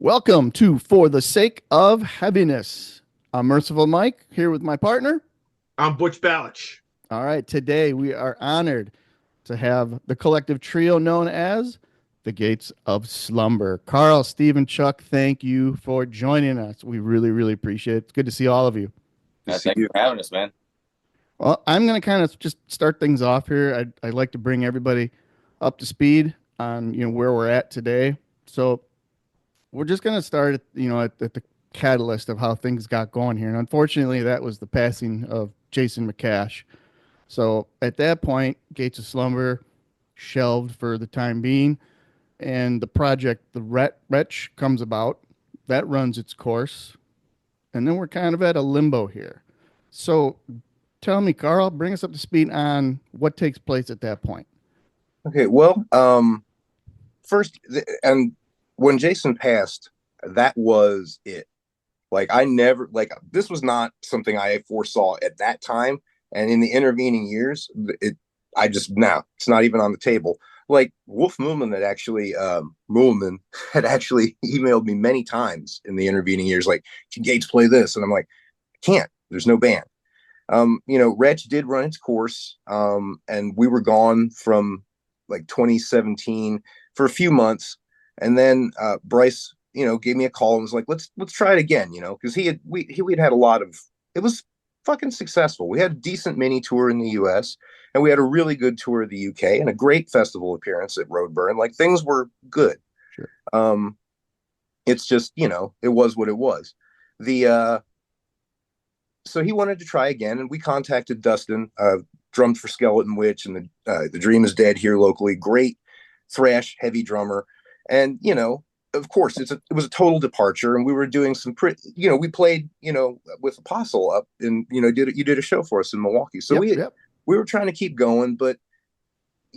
Welcome to For the Sake of Heaviness. I'm Merciful Mike here with my partner. I'm Butch Balich. All right, today we are honored to have the collective trio known as the Gates of Slumber. Carl, Steve, and Chuck, thank you for joining us. We really, really appreciate it. It's good to see all of you. Thank you for having us, man. Well, I'm going to kind of just start things off here. I'd like to bring everybody up to speed on where we're at today. So we're just going to start at the catalyst of how things got going here. And unfortunately, that was the passing of Jason McCash. So at that point, Gates of Slumber shelved for the time being, and the project, the Wretch, comes about. That runs its course, and then we're kind of at a limbo here. So tell me, Carl, bring us up to speed on what takes place at that point. Okay, well, first, and when Jason passed, that was it. Like, this was not something I foresaw at that time. And in the intervening years, it's not even on the table. Like, Wolf Moolman had actually emailed me many times in the intervening years, like, can Gates play this? And I'm like, I can't, there's no band. Wretch did run its course. And we were gone from like 2017 for a few months. And then Bryce, gave me a call and was like, let's try it again, because we'd had a lot of, it was fucking successful. We had a decent mini tour in the US, and we had a really good tour of the UK and a great festival appearance at Roadburn. Like, things were good. Sure. It's just, it was what it was. So he wanted to try again, and we contacted Dustin, drummed for Skeleton Witch and the Dream is Dead here locally. Great thrash heavy drummer. And, of course, it was a total departure, and we were doing some we played, with Apostle up and, you did a show for us in Milwaukee. So we were trying to keep going, but,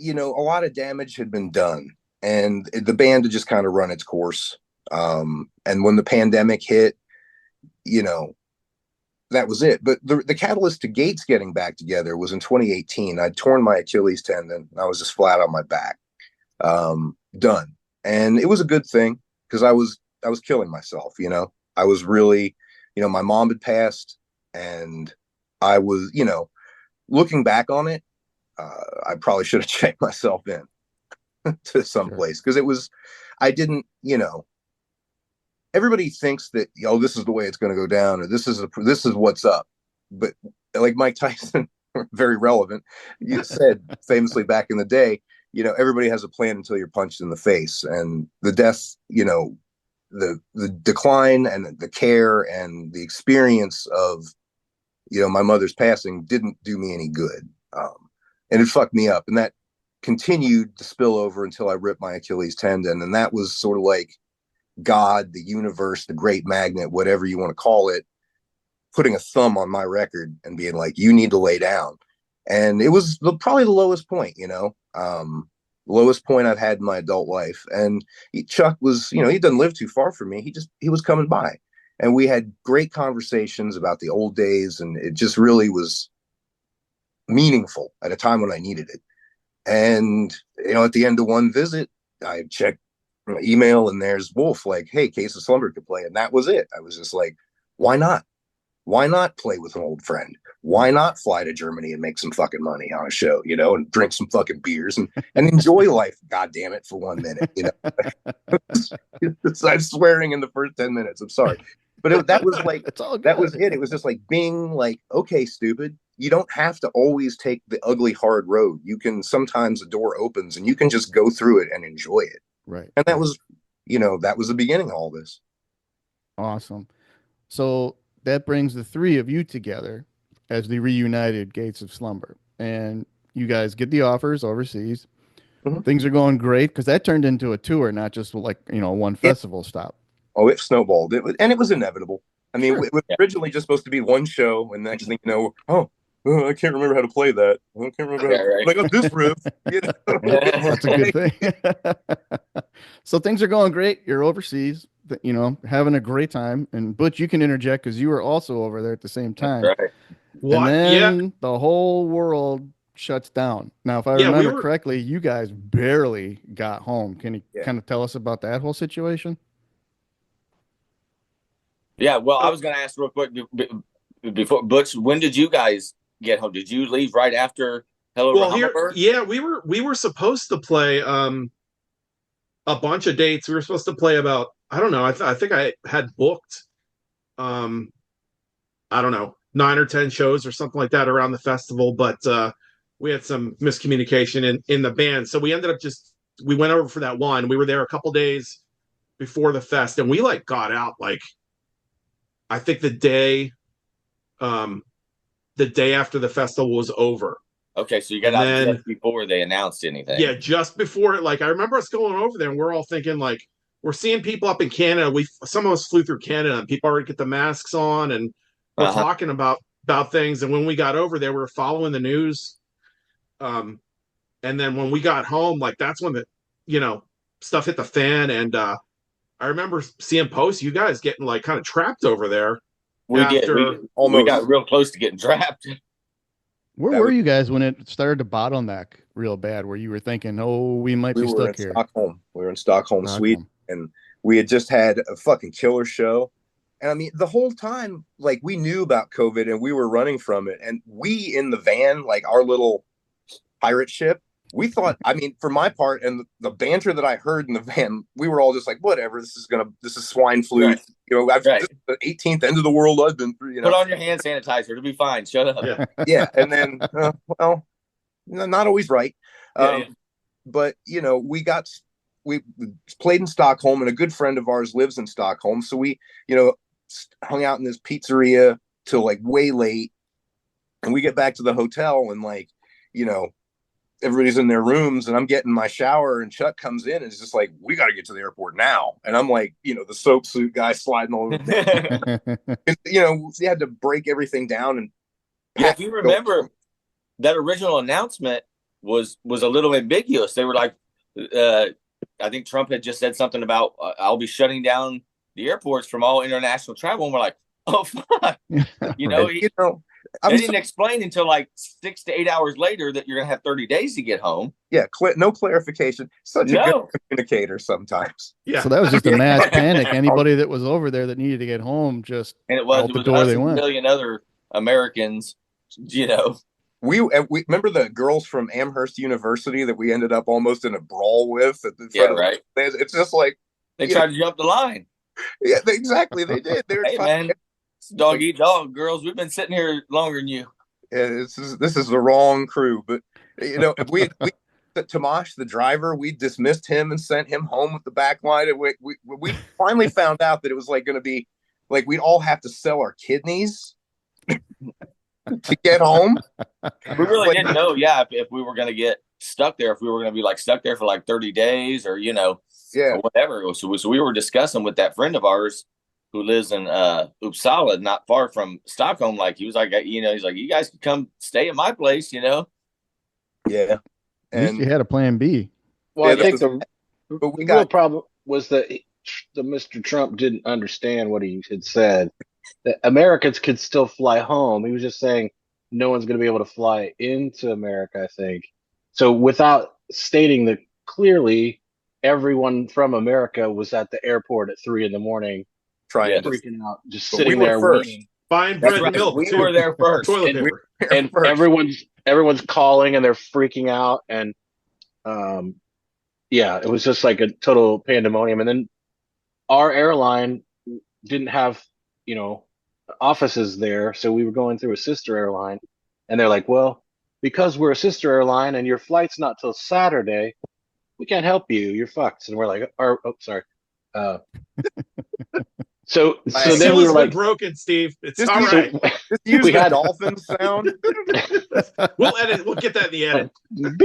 a lot of damage had been done, and the band had just kind of run its course. And when the pandemic hit, that was it. But the catalyst to Gates getting back together was in 2018. I'd torn my Achilles tendon. I was just flat on my back, done. And it was a good thing, because I was killing myself. I was really, my mom had passed, and I was, looking back on it, I probably should have checked myself in to some place, because I didn't, everybody thinks that, this is the way it's going to go down, or this is what's up. But like Mike Tyson, very relevant, you said famously back in the day, everybody has a plan until you're punched in the face. And the death, the decline and the care and the experience of, my mother's passing didn't do me any good. And it fucked me up. And that continued to spill over until I ripped my Achilles tendon. And that was sort of like God, the universe, the great magnet, whatever you want to call it, putting a thumb on my record and being like, you need to lay down. And it was probably the lowest point, lowest point I've had in my adult life. And Chuck was, he doesn't live too far from me. He was coming by, and we had great conversations about the old days. And it just really was meaningful at a time when I needed it. And, at the end of one visit, I checked my email, and there's Wolf like, hey, Case of Slumber could play. And that was it. I was just like, why not? Why not play with an old friend? Why not fly to Germany and make some fucking money on a show, and drink some fucking beers and enjoy life, God damn it, for 1 minute, I'm swearing in the first 10 minutes. I'm sorry. But that was like, that was it. It was just like being like, okay, stupid. You don't have to always take the ugly, hard road. You can, sometimes the door opens and you can just go through it and enjoy it. Right. And that was, that was the beginning of all this. Awesome. So that brings the three of you together as the reunited Gates of Slumber. And you guys get the offers overseas. Mm-hmm. Things are going great, because that turned into a tour, not just like, one festival stop. Oh, it snowballed. And it was inevitable. I mean, it was originally just supposed to be one show, and the next thing you know, I can't remember how to play that. I can't remember I got this riff. That's a good thing. So things are going great. You're overseas, having a great time. And Butch, you can interject, because you were also over there at the same time. Right. And then the whole world shuts down. Now, if I remember correctly, you guys barely got home. Can you kind of tell us about that whole situation? Yeah, well, I was going to ask real quick before Butch. When did you guys get home? Did you leave right after Hello Well, to Hummingbird? yeah, we were supposed to play a bunch of dates. We were supposed to play about, I don't know. I think I had booked um I don't know, 9 or 10 shows or something like that around the festival, but we had some miscommunication in the band, so we ended up just we went over for that one. We were there a couple days before the fest, and we like got out like I think um the day after the festival was over. Okay, so you got And out then just before they announced anything. yeah, just before it, like I remember us going over there and we're all thinking like we're seeing people up in Canada. Some of us flew through Canada and people already get the masks on and we're Uh-huh. talking about things. And when we got over there, we were following the news. And then when we got home, like that's when the stuff hit the fan. And I remember seeing posts, you guys getting like kind of trapped over there We did. after. We got real close to getting trapped. Where That were was- you guys when it started to bottleneck real bad? Where you were thinking, "Oh, we might We be were stuck in here." Stockholm. We were in Stockholm, Sweden, Stockholm. and we had just had a fucking killer show. And I mean, the whole time, like we knew about COVID and we were running from it. And we in the van, like our little pirate ship, we thought, I mean, for my part, and the banter that I heard in the van, we were all just like, whatever, this is swine flu. Right. You know, Right. this is the 18th end of the world I've been through, Put on your hand sanitizer. It'll be fine. Shut up. Yeah. Yeah. And then, well, not always right. Yeah. But, we played in Stockholm and a good friend of ours lives in Stockholm. So we, hung out in this pizzeria till like way late. And we get back to the hotel and like, everybody's in their rooms and I'm getting my shower and Chuck comes in and it's just like, we got to get to the airport now. And I'm like, the soap suit guy sliding all over. We had to break everything down and Yeah, if you remember, that original announcement was a little ambiguous. They were like, I think Trump had just said something about I'll be shutting down the airports from all international travel, and we're like, oh fuck, they didn't explain until like 6 to 8 hours later that you're gonna have 30 days to get home. Yeah, no clarification. Such a good communicator sometimes. Yeah. So that was just a mass panic. Anybody that was over there that needed to get home just and it was out the us door they and went. a million other Americans, We remember the girls from Amherst University that we ended up almost in a brawl with at the front right. It's just like They tried to jump the line. Yeah, exactly. They did. Hey man, it's dog eat dog, girls. We've been sitting here longer than you. Yeah, this is the wrong crew. But if we Tomash, the driver, we dismissed him and sent him home with the back line. And we finally found out that it was like going to be like we'd all have to sell our kidneys to get home. We really didn't know, if we were going to get stuck there, if we were going to be like stuck there for like 30 days or, or whatever. So we were discussing with that friend of ours who lives in Uppsala, not far from Stockholm. Like he was like, he's like, you guys can come stay at my place, Yeah. At least you had a plan B. Well, Yeah, I think the real problem was that the Mr. Trump didn't understand what he had said. That Americans could still fly home. He was just saying no one's going to be able to fly into America, I think. So without stating that clearly, everyone from America was at the airport at 3 a.m, freaking out, just sitting there waiting. Buying bread and milk. We were there first. Toilet paper. And everyone's calling and they're freaking out. And it was just like a total pandemonium. And then our airline didn't have, offices there. So we were going through a sister airline. And they're like, well, because we're a sister airline and your flight's not till Saturday, we can't help you. You're fucked. And we're like, sorry. So then we were like, broken, Steve. It's just all right. Just use the dolphin sound. We'll edit. We'll get that in the edit.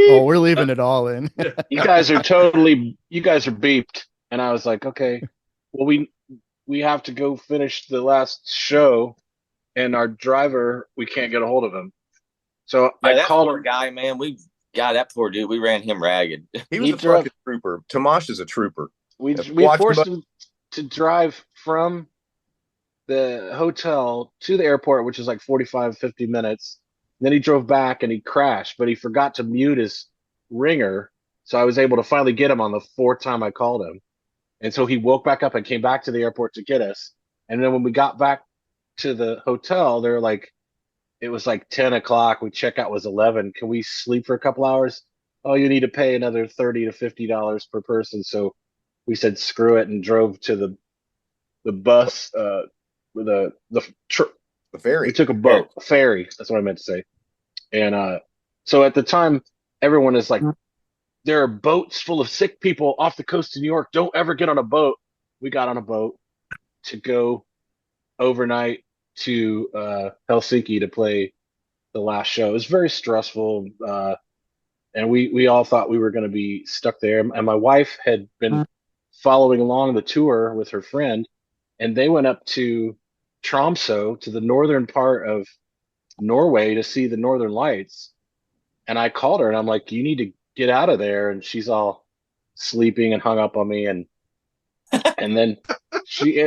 Oh, we're leaving it all in. you guys are beeped. And I was like, okay, well, we have to go finish the last show, and our driver, we can't get a hold of him. So I called poor guy, man. That poor dude. We ran him ragged. He was a fucking trooper. Tomash is a trooper. We forced him to drive from the hotel to the airport, which is like 45, 50 minutes. Then he drove back and he crashed, but he forgot to mute his ringer. So I was able to finally get him on the 4th time I called him. And so he woke back up and came back to the airport to get us. And then when we got back to the hotel, they're like, it was like 10 o'clock. We checkout was 11. Can we sleep for a couple hours? Oh, you need to pay another $30 to $50 per person. So we said screw it and drove to the bus, The ferry. we took a boat, a ferry. That's what I meant to say. And so at the time, everyone is like, there are boats full of sick people off the coast of New York. Don't ever get on a boat. We got on a boat to go overnight to Helsinki to play the last show. It was very stressful, and we all thought we were going to be stuck there. And my wife had been following along the tour with her friend, and they went up to Tromsø, to the northern part of Norway, to see the Northern Lights. And I called her, and I'm like, "You need to get out of there." And she's all sleeping and hung up on me, and then she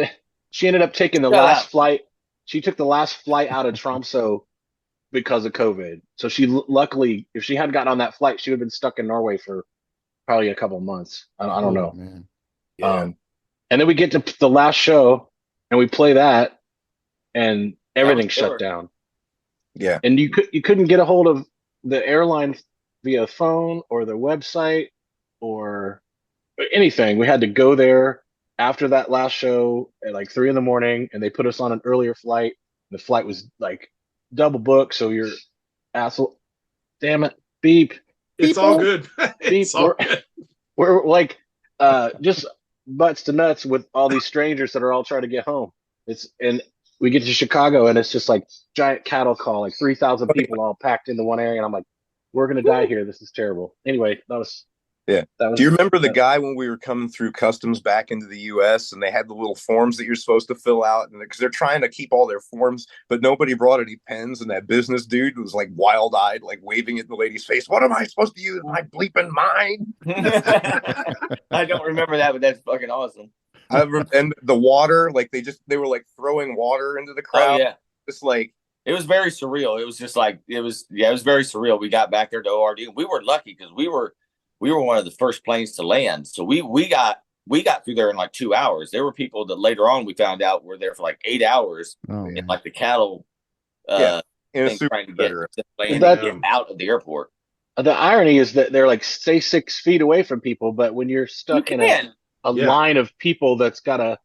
ended up taking the last flight. She took the last flight out of Tromsø because of COVID. So she luckily, if she hadn't gotten on that flight, she would have been stuck in Norway for probably a couple of months. I don't know. Man. Yeah. And then we get to the last show, and we play that, and everything shut down. Yeah. And you couldn't get a hold of the airline via phone or their website or anything. We had to go there after that last show at like 3 a.m, and they put us on an earlier flight. The flight was like double booked, so you're asshole. Damn it, beep. It's all good. It's all good. We're like just butts to nuts with all these strangers that are all trying to get home. And we get to Chicago, and it's just like giant cattle call, like 3,000 people all packed into one area, and I'm like, we're gonna die here. This is terrible. Anyway, that was. Do you remember the guy when we were coming through customs back into the U.S. and they had the little forms that you're supposed to fill out, and because they're trying to keep all their forms, but nobody brought any pens, and that business dude was like wild-eyed, like waving at the lady's face. What am I supposed to use my bleeping mind? I don't remember that, but that's fucking awesome. And the water, like they were like throwing water into the crowd. Oh yeah, just like it was very surreal. It was just like it was very surreal. We got back there to ORD. We were lucky because we were one of the first planes to land. So we got through there in like 2 hours. There were people that later on we found out were there for like 8 hours in like the cattle in a super trying to get out of the airport. The irony is that they're like stay 6 feet away from people, but when you're stuck in a line of people that's got to,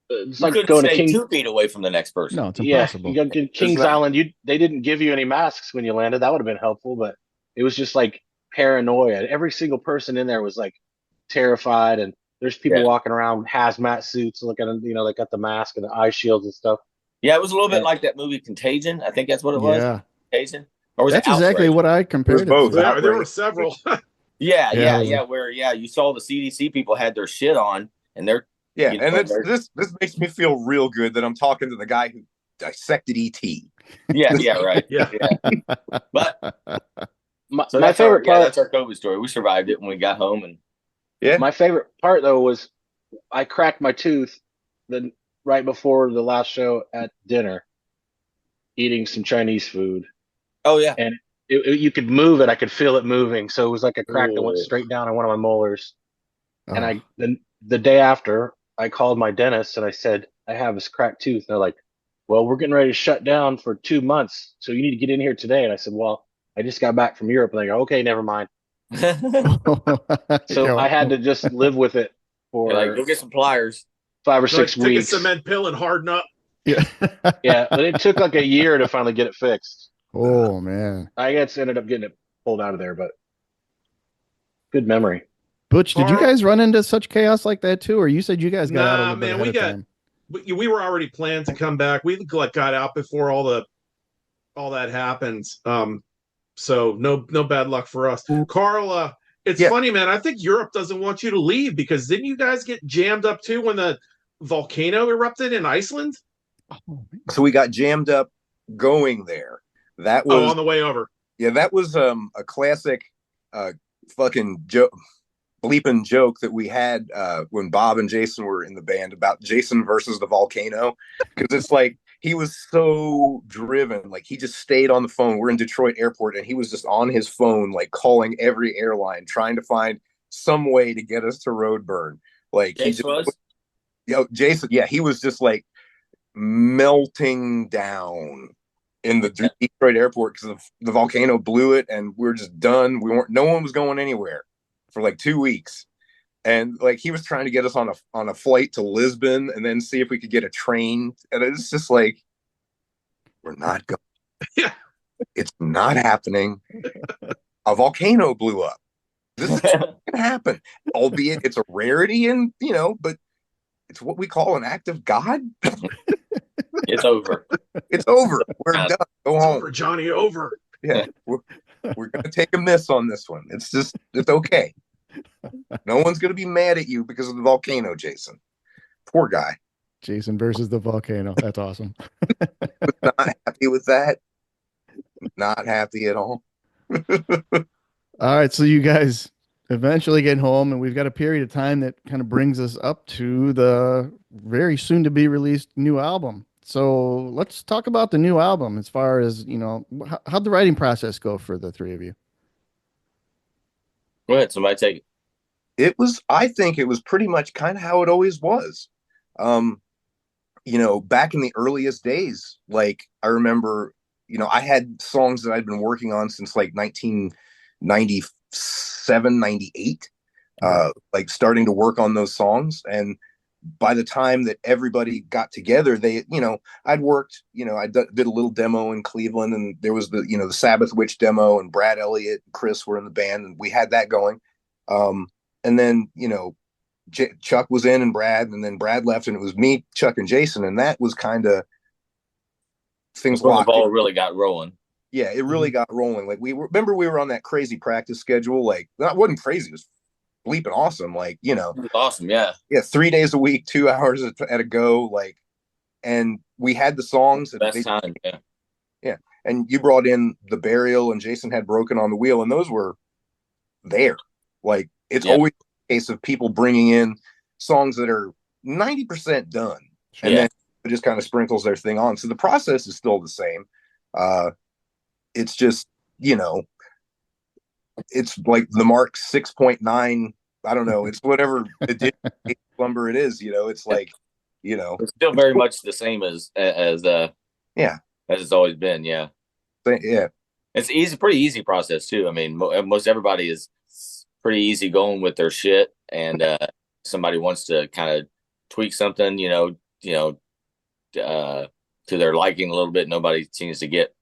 it's like going to 2 feet away from the next person. No, it's impossible. Yeah, you Kings Island, they didn't give you any masks when you landed. That would have been helpful, but it was just like paranoia. Every single person in there was like terrified, and there's people walking around with hazmat suits, looking at, they got the mask and the eye shields and stuff. Yeah, it was a little bit like that movie Contagion. I think that's what it was. Yeah. Contagion. Or was that's it exactly what I compared it both. to. There were several. Yeah. Where you saw the CDC people had their shit on, and they're this makes me feel real good that I'm talking to the guy who dissected ET. Yeah, right. Yeah. But my favorite part. That's our COVID story. We survived it when we got home, and my favorite part though was I cracked my tooth right before the last show at dinner, eating some Chinese food. Oh yeah, and you could move it. I could feel it moving, so it was like a crack that went straight down on one of my molars. And the day after, I called my dentist and I said I have this cracked tooth. And they're like, "Well, we're getting ready to shut down for 2 months, so you need to get in here today." And I said, "Well, I just got back from Europe." And they go, "Okay, never mind." So I had to just live with it for go get some pliers. 5 or 6 weeks. Take a cement pill and harden up. Yeah. Yeah, but it took like a year to finally get it fixed. Oh man. I guess ended up getting it pulled out of there, but good memory. Butch, did you guys run into such chaos like that too, or you said you guys got out a little bit ahead of time? We were already planned to come back. We got out before all that happened. So no bad luck for us. Carl, it's funny, man. I think Europe doesn't want you to leave because didn't you guys get jammed up too when the volcano erupted in Iceland? So we got jammed up going there. That was on the way over. Yeah, that was a classic fucking bleeping joke that we had when Bob and Jason were in the band about Jason versus the volcano, because it's like he was so driven, like he just stayed on the phone. We're in Detroit airport and he was just on his phone, like calling every airline, trying to find some way to get us to Roadburn. Like he just Jason, yeah, he was just like melting down in the Detroit airport because the volcano blew it, and we're just done. No one was going anywhere for like 2 weeks. And like he was trying to get us on a flight to Lisbon and then see if we could get a train. And it's just like, we're not going. Yeah. It's not happening. A volcano blew up. This is going to happen, albeit it's a rarity, and but it's what we call an act of God. It's over. It's over. We're done. Go It's home. over, Johnny. Over. Yeah, we're going to take a miss on this one. It's okay. No one's going to be mad at you because of the volcano, Jason. Poor guy. Jason versus the volcano. That's awesome. Was not happy with that. Not happy at all. All right, so you guys eventually get home, and we've got a period of time that kind of brings us up to the very soon to be released new album. So let's talk about the new album as far as, how'd the writing process go for the three of you? Go ahead, somebody take it. I think it was pretty much kind of how it always was. Back in the earliest days, like I remember, I had songs that I'd been working on since like 1997, 98, like starting to work on those songs. And by the time that everybody got together, I'd worked, did a little demo in Cleveland, and there was the Sabbath Witch demo, and Brad Elliott and Chris were in the band, and we had that going. And then, Chuck was in, and then Brad left, and it was me, Chuck, and Jason. And that was kind of things when the ball really got rolling. Yeah, it really got rolling. Like we were on that crazy practice schedule. Like that wasn't crazy. It was bleeping awesome. Like, It was awesome. Yeah. Yeah. 3 days a week, 2 hours at a go. Like, and we had the songs. Best time. Yeah. Yeah. And you brought in The Burial, and Jason had Broken on the Wheel, and those were there. Like, it's always a case of people bringing in songs that are 90% done, and then it just kind of sprinkles their thing on. So the process is still the same. It's just, it's like the Mark 6.9. I don't know. It's whatever Slumber it is. It's like, it's still very much the same as it's always been. Yeah. Yeah. It's pretty easy process too. I mean, most everybody is pretty easy going with their shit, and somebody wants to kind of tweak something, to their liking a little bit. Nobody seems to get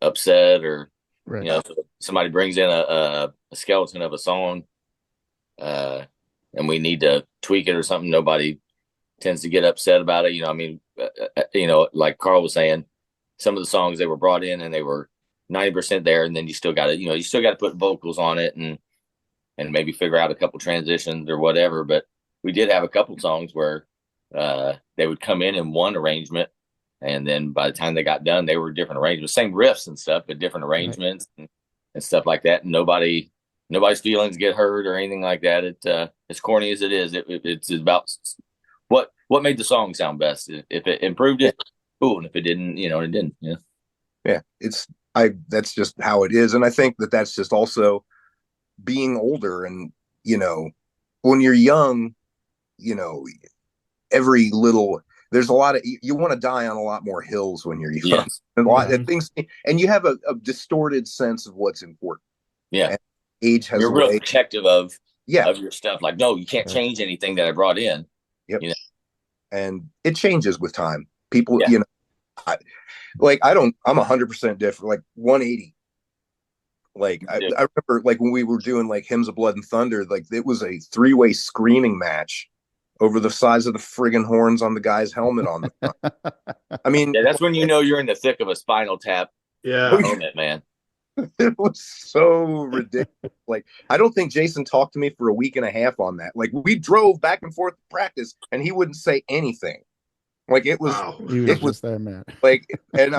upset, or right. Somebody brings in a skeleton of a song, and we need to tweak it or something. Nobody tends to get upset about it. Like Carl was saying, some of the songs, they were brought in and they were 90% there, and then you still got to put vocals on it and maybe figure out a couple transitions or whatever. But we did have a couple songs where they would come in one arrangement, and then by the time they got done, they were different arrangements, same riffs and stuff, but different arrangements and stuff like that. And nobody's feelings get hurt or anything like that. It as corny as it is, it's about what made the song sound best. If it improved it, cool, and if it didn't, it didn't. Yeah. Yeah, that's just how it is. And I think that's just also being older, and when you're young, every little, there's a lot of, you want to die on a lot more hills when you're young. Yes. A lot of things, and you have a distorted sense of what's important. Yeah. And age has you're real protective of your stuff. Like, no, you can't change anything that I brought in. Yep. And it changes with time. People, I'm 100% different, like 180. Like I remember, like when we were doing like Hymns of Blood and Thunder, like it was a 3-way screaming match over the size of the friggin' horns on the guy's helmet on the front. I mean, that's when you're in the thick of a Spinal Tap. Yeah, helmet, man. It was so ridiculous. Like, I don't think Jason talked to me for a week and a half on that. Like, we drove back and forth to practice, and he wouldn't say anything. Like, it was, it was there, man. Like, and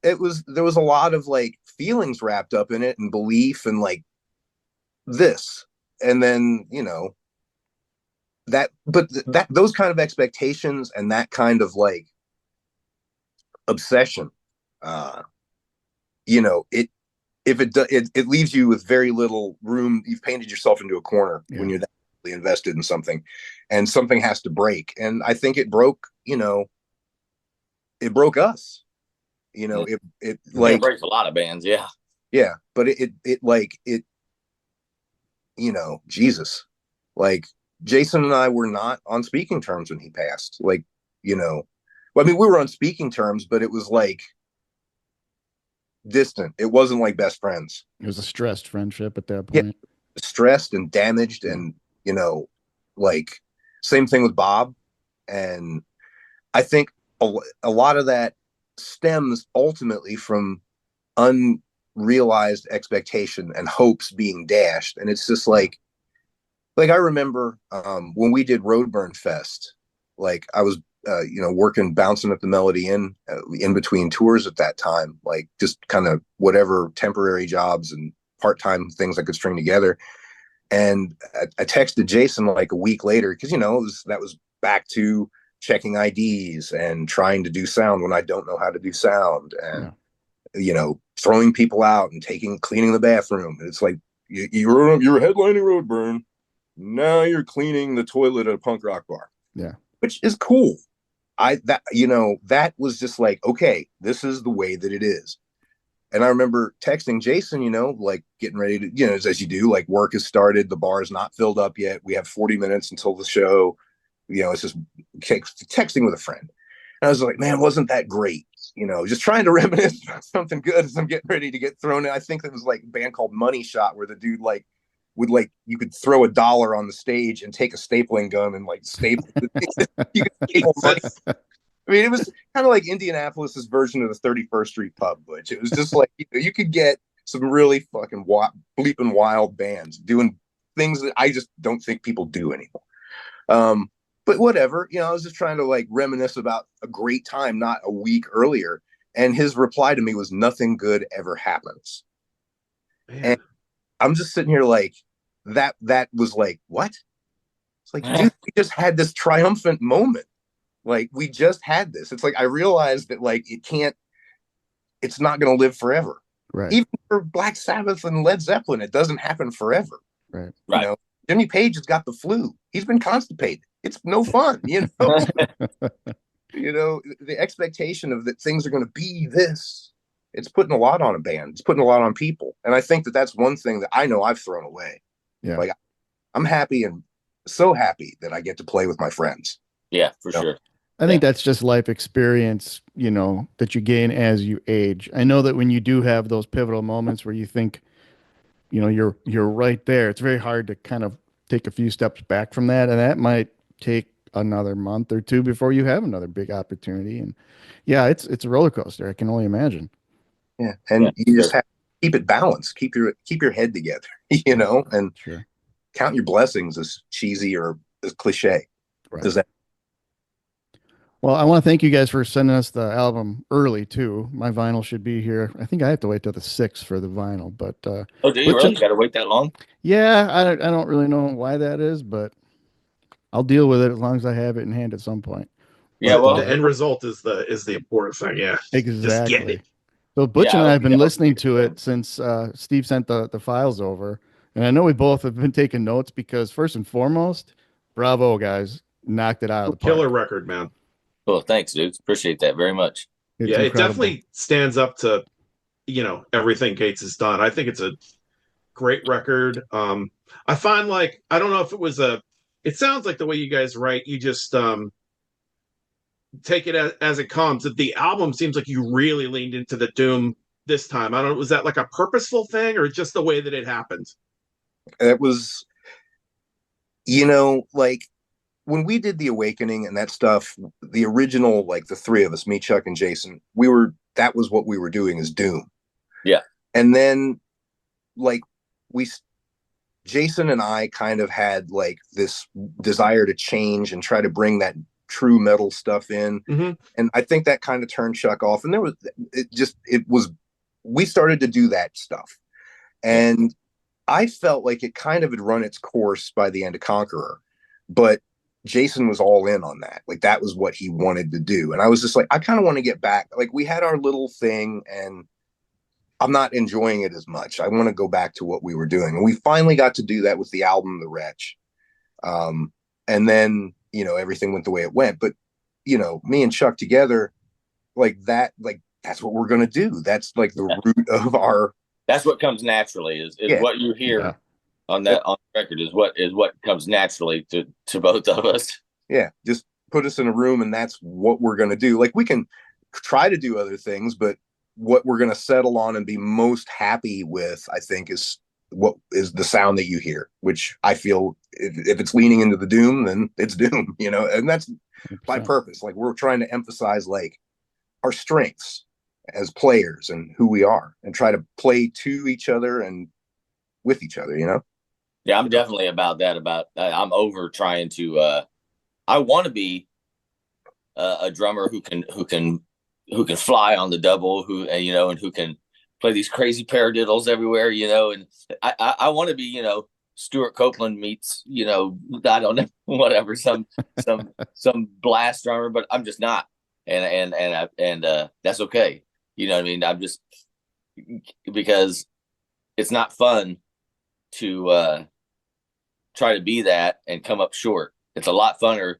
there was a lot of like feelings wrapped up in it, and belief, and like this, and then those kind of expectations and that kind of like obsession, it leaves you with very little room. You've painted yourself into a corner when you're that invested in something, and something has to break. And I think it broke, it broke us. It like breaks a lot of bands, yeah. Yeah, but Jesus, like Jason and I were not on speaking terms when he passed. Well, I mean, we were on speaking terms, but it was like distant. It wasn't like best friends. It was a stressed friendship at that Yeah, point. stressed and damaged, and like same thing with Bob. And I think a lot of that stems ultimately from unrealized expectation and hopes being dashed. And it's just like I remember when we did Roadburn Fest, like I was working, bouncing at the Melody Inn in between tours at that time, like just kind of whatever temporary jobs and part-time things I could string together. And I texted Jason like a week later, because that was back to checking IDs and trying to do sound when I don't know how to do sound, and throwing people out and cleaning the bathroom. And it's like you're headlining Roadburn, now you're cleaning the toilet at a punk rock bar. Yeah, which is cool. That was just like, okay, this is the way that it is. And I remember texting Jason, like getting ready to, as you do, like work has started, the bar is not filled up yet. We have 40 minutes until the show. It's just texting with a friend. And I was like, man, wasn't that great? Just trying to reminisce about something good as I'm getting ready to get thrown in. I think it was like a band called Money Shot, where the dude you could throw $1 on the stage and take a stapling gun and like staple. You could staple money. I mean, it was kind of like Indianapolis's version of the 31st Street Pub, which it was just like you could get some really fucking bleeping wild bands doing things that I just don't think people do anymore. But whatever, I was just trying to like reminisce about a great time, not a week earlier. And his reply to me was, "Nothing good ever happens." Man. And I'm just sitting here like, that was like, what? It's like, dude, we just had this triumphant moment. Like, we just had this. It's like, I realized that like it's not going to live forever. Right. Even for Black Sabbath and Led Zeppelin, it doesn't happen forever. Right. Jimmy Page has got the flu. He's been constipated. It's no fun, The expectation of that things are going to be this, it's putting a lot on a band. It's putting a lot on people. And I think that that's one thing that I know I've thrown away. Yeah. Like, I'm happy, and so happy that I get to play with my friends. Yeah, for sure. I think that's just life experience, that you gain as you age. I know that when you do have those pivotal moments where you think, you're right there, it's very hard to kind of take a few steps back from that. And that might take another month or two before you have another big opportunity. And yeah, it's a roller coaster. I can only imagine. Yeah. And you just have to keep it balanced, keep your head together, and sure. Count your blessings, as cheesy or as cliche. Right. Does that? Well, I want to thank you guys for sending us the album early too. My vinyl should be here. I think I have to wait till the 6th for the vinyl, but oh, do you really got to wait that long? Yeah, I don't really know why that is, but I'll deal with it as long as I have it in hand at some point. Yeah, well, the end result is the important thing. Yeah, exactly. Just get it. So Butch and I have been listening to it since Steve sent the files over, and I know we both have been taking notes because first and foremost, bravo guys, knocked it out of the park. Killer record, man. Well, thanks, dudes. Appreciate that very much. It's incredible. It definitely stands up to, everything Gates has done. I think it's a great record. I find like, I don't know if it sounds like the way you guys write, you just take it as it comes. The album seems like you really leaned into the doom this time. I don't know, was that like a purposeful thing or just the way that it happened? It was, like, when we did The Awakening and that stuff, the original, like the three of us, me, Chuck, and Jason, that was what we were doing, is doom. Yeah. And then like Jason and I kind of had like this desire to change and try to bring that true metal stuff in. Mm-hmm. And I think that kind of turned Chuck off. And we started to do that stuff. And I felt like it kind of had run its course by the end of Conqueror, but Jason was all in on that. Like, that was what he wanted to do. And I was just like, I kind of want to get back. Like, we had our little thing and I'm not enjoying it as much. I want to go back to what we were doing. And we finally got to do that with the album, The Wretch. And then, everything went the way it went. But, me and Chuck together, that's what we're going to do. That's like the root of our. That's what comes naturally is what you hear on the record is what comes naturally to both of us. Yeah. Just put us in a room and that's what we're going to do. Like we can try to do other things, but what we're going to settle on and be most happy with, I think, is what is the sound that you hear, which I feel if it's leaning into the doom, then it's doom, and that's 100%. By purpose. Like we're trying to emphasize like our strengths as players and who we are and try to play to each other and with each other, Yeah, I'm definitely about that. I'm over trying to, I want to be a drummer who can fly on the double, and who can play these crazy paradiddles everywhere, and I want to be, Stuart Copeland meets, I don't know, whatever, some blast drummer, but I'm just not, and that's okay. You know what I mean? I'm just because it's not fun to try to be that and come up short. It's a lot funner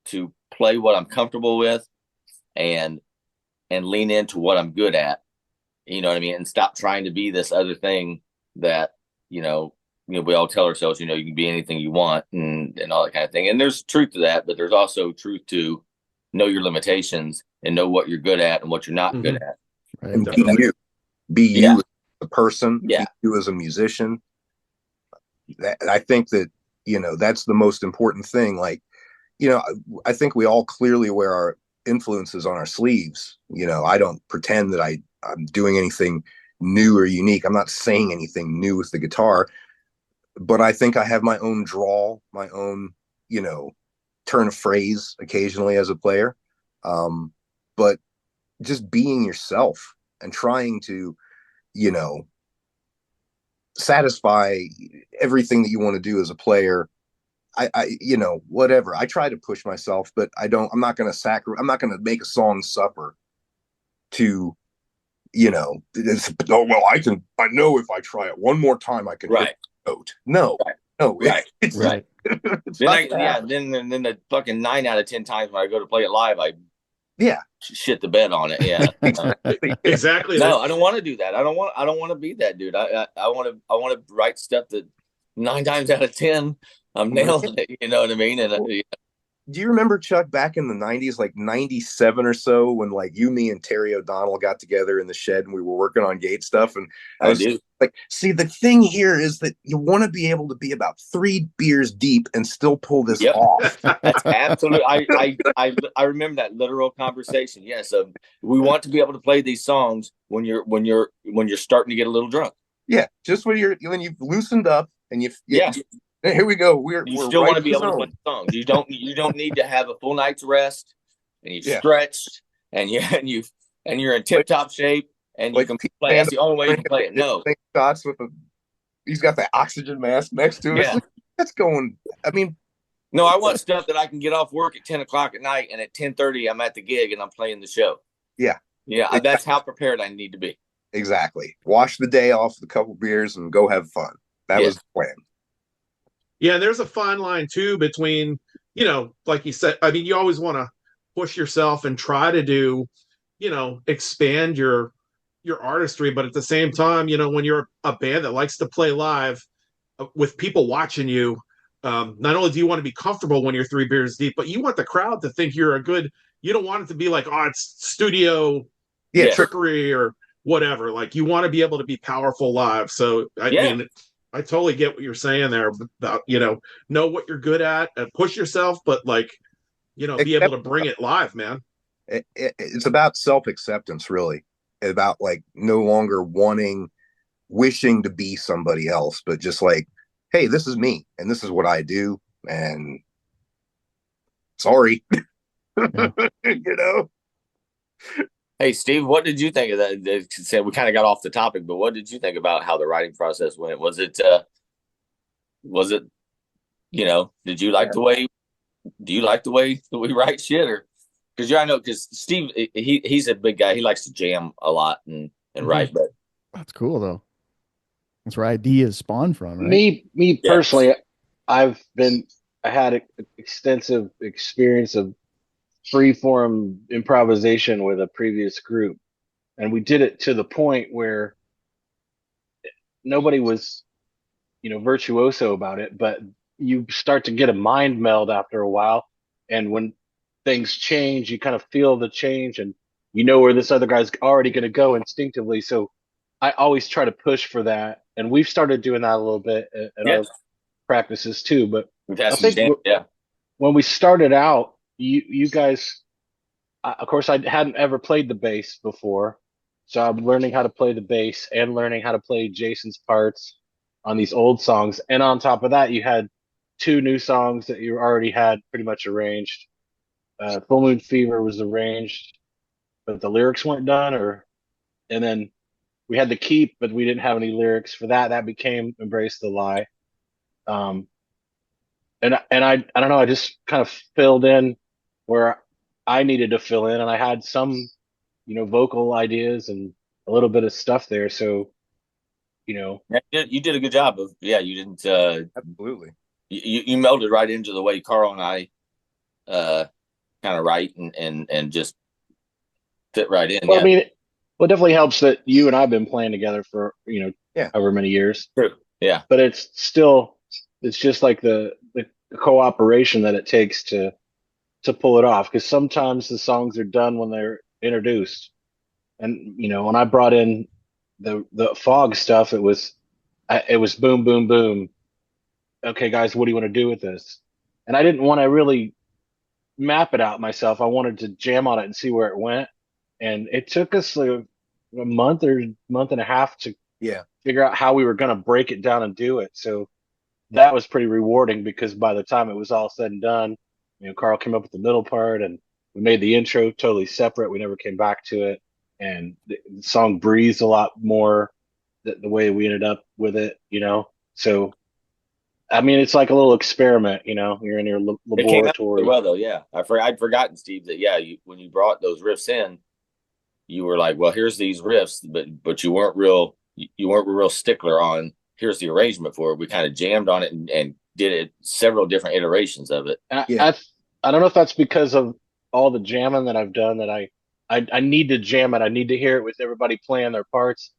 to play what I'm comfortable with and lean into what I'm good at. You know what I mean? And stop trying to be this other thing that, we all tell ourselves, you can be anything you want and all that kind of thing. And there's truth to that, but there's also truth to know your limitations and know what you're good at and what you're not good at. Right. And be you as a person, be you as a musician. I think that, that's the most important thing. Like, I think we all clearly wear our influences on our sleeves. I don't pretend that I'm doing anything new or unique. I'm not saying anything new with the guitar, but I think I have my own drawl, my own, turn of phrase occasionally as a player. But just being yourself and trying to, satisfy everything that you want to do as a player. I whatever. I try to push myself, but I'm not going to make a song suffer to, I know if I try it one more time, I can hit the note. No, right. It's right. Then the fucking 9 out of 10 times when I go to play it live, I shit the bed on it. Yeah. Exactly. No, I don't want to do that. I don't want to be that dude. I want to write stuff that 9 times out of 10 I'm nailing it. You know what I mean? And do you remember, Chuck, back in the 90s, like 97 or so, when like you, me, and Terry O'Donnell got together in the shed and we were working on Gate stuff? And I was like, see, the thing here is that you want to be able to be about 3 beers deep and still pull this off. That's absolutely. I remember that literal conversation. Yes, we want to be able to play these songs when you're starting to get a little drunk. Yeah, just when you've loosened up and here we go. We're still want to be able to play songs. You don't need to have a full night's rest, and you've stretched, and you're in tip top shape, and you can play. That's the only way you can play it. No shots with he's got the oxygen mask next to him. Yeah. That's going. I mean, no, I want stuff that I can get off work at 10 o'clock at night, and at 10:30 I'm at the gig and I'm playing the show. Yeah, exactly. That's how prepared I need to be. Exactly. Wash the day off with a couple beers and go have fun. That was the plan. Yeah, there's a fine line too between, like you said, I mean, you always want to push yourself and try to do, expand your artistry, but at the same time, when you're a band that likes to play live with people watching you, not only do you want to be comfortable when you're 3 beers deep, but you want the crowd to think you don't want it to be like, oh, it's studio trickery or whatever. Like you want to be able to be powerful live. So I mean, I totally get what you're saying there about, know what you're good at and push yourself, but like, be able to bring it live, man. It's about self-acceptance, really. About like no longer wishing to be somebody else, but just like, hey, this is me and this is what I do. And sorry, Hey, Steve, what did you think of that? We kind of got off the topic, but what did you think about how the writing process went? Was it, did you like the way, do you like the way that we write shit or, because Steve, he's a big guy. He likes to jam a lot and write, but that's cool though. That's where ideas spawn from, right? Me personally, I've been I had extensive experience of free form improvisation with a previous group, and we did it to the point where nobody was, virtuoso about it, but you start to get a mind meld after a while. And when things change, you kind of feel the change and you know where this other guy's already going to go instinctively. So I always try to push for that. And we've started doing that a little bit at Yeah. our practices too. But We've had I some think yeah. when we started out, you guys, of course, I hadn't ever played the bass before. So I'm learning how to play the bass and learning how to play Jason's parts on these old songs. And on top of that, you had two new songs that you already had pretty much arranged. Full Moon Fever was arranged, but the lyrics weren't done. And then we had to keep, but we didn't have any lyrics for that. That became Embrace the Lie. Um, and I don't know. I just kind of filled in where I needed to fill in, and I had some vocal ideas and a little bit of stuff there. So, You did a good job of you didn't Absolutely. you melded right into the way Carl and I kind of write and just fit right in. well, I mean, it definitely helps that you and I've been playing together for, Yeah. however many years. True. Yeah. But it's just like the cooperation that it takes to pull it off. Because sometimes the songs are done when they're introduced. And, when I brought in the fog stuff, it was boom, boom, boom. Okay, guys, what do you want to do with this? And I didn't want to really map it out myself. I wanted to jam on it and see where it went. And it took us like a month or month and a half to figure out how we were going to break it down and do it. So that was pretty rewarding because by the time it was all said and done, Carl came up with the middle part and we made the intro totally separate. We never came back to it. And the song breathes a lot more the way we ended up with it, So, I mean, it's like a little experiment, you're in your It came out laboratory. really well though. Yeah. I'd forgotten, Steve, that when you brought those riffs in, you were like, well, here's these riffs, but you weren't real stickler on here's the arrangement for it. We kind of jammed on it and did it several different iterations of it. I don't know if that's because of all the jamming that I've done that I need to jam it. I need to hear it with everybody playing their parts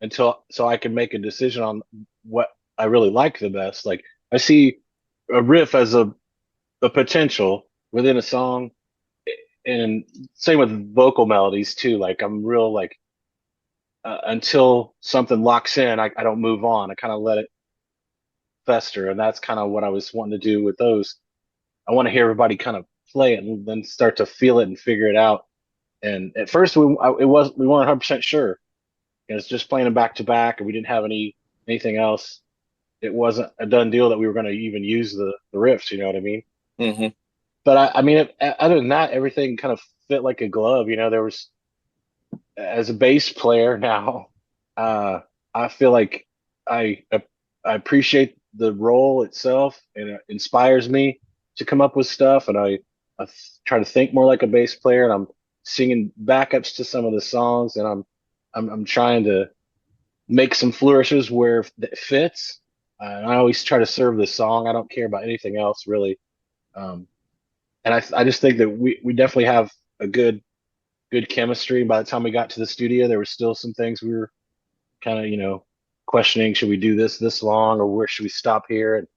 so I can make a decision on what I really like the best. Like I see a riff as a potential within a song, and same with vocal melodies too. Like I'm real like until something locks in, I don't move on. I kind of let it fester, and that's kind of what I was wanting to do with those. I want to hear everybody kind of play it and then start to feel it and figure it out. And at first, we weren't 100% sure. It was just playing them back to back, and we didn't have anything else. It wasn't a done deal that we were going to even use the riffs. You know what I mean? Mm-hmm. But I mean, other than that, everything kind of fit like a glove. There was, as a bass player now, I feel like I appreciate the role itself, and it inspires me to come up with stuff. And I try to think more like a bass player, and I'm singing backups to some of the songs, and I'm trying to make some flourishes where it fits. And I always try to serve the song. I don't care about anything else really. And I just think that we definitely have a good chemistry. By the time we got to the studio, there were still some things we were kind of, questioning, should we do this long or where should we stop here? And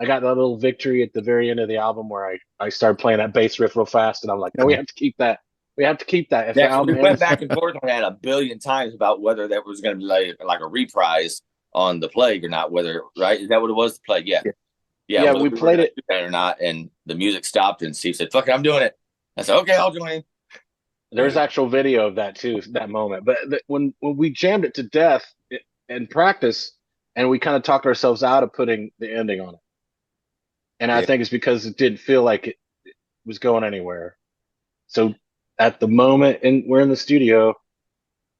I got that little victory at the very end of the album where I started playing that bass riff real fast, and I'm like, no, we have to keep that. We have to keep that. If the album we went back and forth on that a billion times about whether that was going to be like a reprise on the Plague or not. Whether right, is that what it was? The Plague, yeah. We played it or not, and the music stopped, and Steve said, "Fuck it, I'm doing it." I said, "Okay, I'll join." There's actual video of that too, that moment. But when we jammed it to death in practice, and we kind of talked ourselves out of putting the ending on it, and I think it's because it didn't feel like it was going anywhere. So at the moment, and we're in the studio,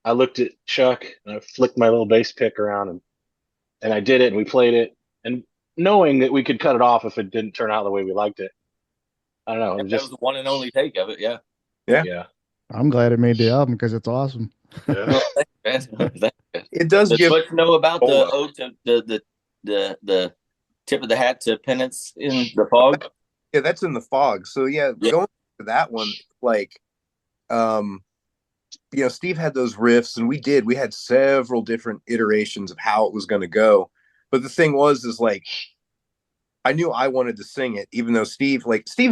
I looked at Chuck and I flicked my little bass pick around, and I did it, and we played it, and knowing that we could cut it off if it didn't turn out the way we liked it. I don't know. That was the one and only take of it. Yeah. I'm glad it made the album because it's awesome. Yeah. It does give. What you know about the ode to the tip of the hat to Penance in the Fog? Yeah, that's in the fog. So yeah, Yeah. going to that one, like, um, Steve had those riffs, and we had several different iterations of how it was going to go. But the thing was, is like, I knew I wanted to sing it, even though Steve's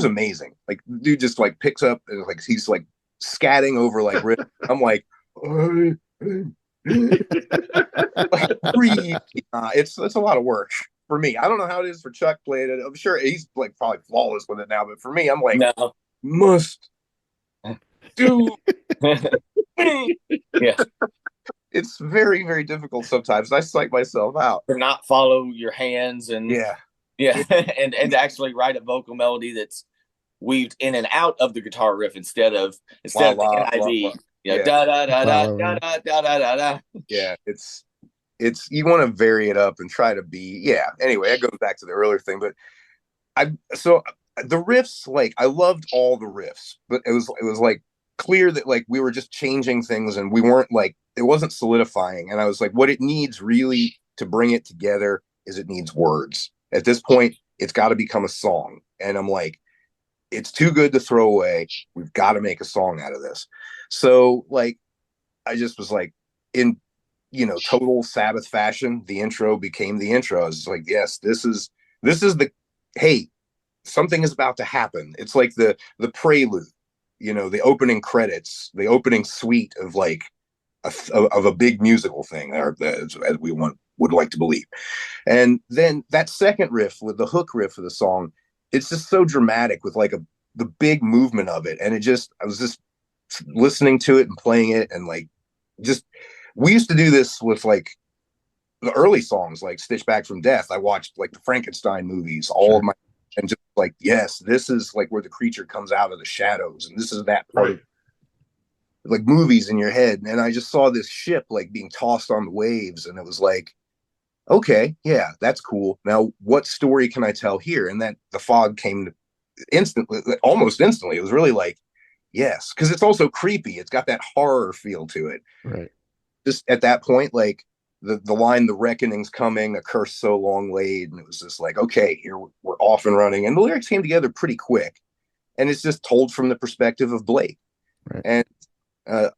amazing. Like, dude just like picks up and like he's like scatting over like riff. I'm like, like breathe. It's a lot of work for me. I don't know how it is for Chuck playing it. I'm sure he's like probably flawless with it now, but for me, I'm like, No. must do. Yeah. It's very, very difficult sometimes. I psych myself out. To not follow your hands and Yeah. and actually write a vocal melody that's weaved in and out of the guitar riff instead of La, the la, NIV. la, la. Yeah. Da da da da Follow da her. da da da da da. Yeah. It's you want to vary it up and try to be, yeah. Anyway, it goes back to the earlier thing, but so the riffs, like I loved all the riffs, but it was like clear that like we were just changing things and we weren't like, it wasn't solidifying. And I was like, what it needs really to bring it together is it needs words. At this point, it's got to become a song. And I'm like, it's too good to throw away. We've got to make a song out of this. So like, I just was like, in total Sabbath fashion, the intro became the intro. I was like, yes, this is the, hey, something is about to happen. It's like the prelude, the opening credits, the opening suite of like of a big musical thing, or as we would like to believe. And then that second riff with the hook riff of the song, it's just so dramatic with like the big movement of it. And I was just listening to it and playing it, and like, just, we used to do this with like the early songs, like Stitch Back from Death. I watched like the Frankenstein movies, all of my, and just like, yes, this is like where the creature comes out of the shadows, and this is that part of like movies in your head. And I just saw this ship like being tossed on the waves, and it was like, okay, yeah, that's cool. Now, what story can I tell here? And that the fog came instantly, almost instantly. It was really like, yes, because it's also creepy. It's got that horror feel to it. Right. Just at that point, like the line, "The reckoning's coming, a curse so long laid," and it was just like, okay, here we're off and running. And the lyrics came together pretty quick, and it's just told from the perspective of Blake. Right. And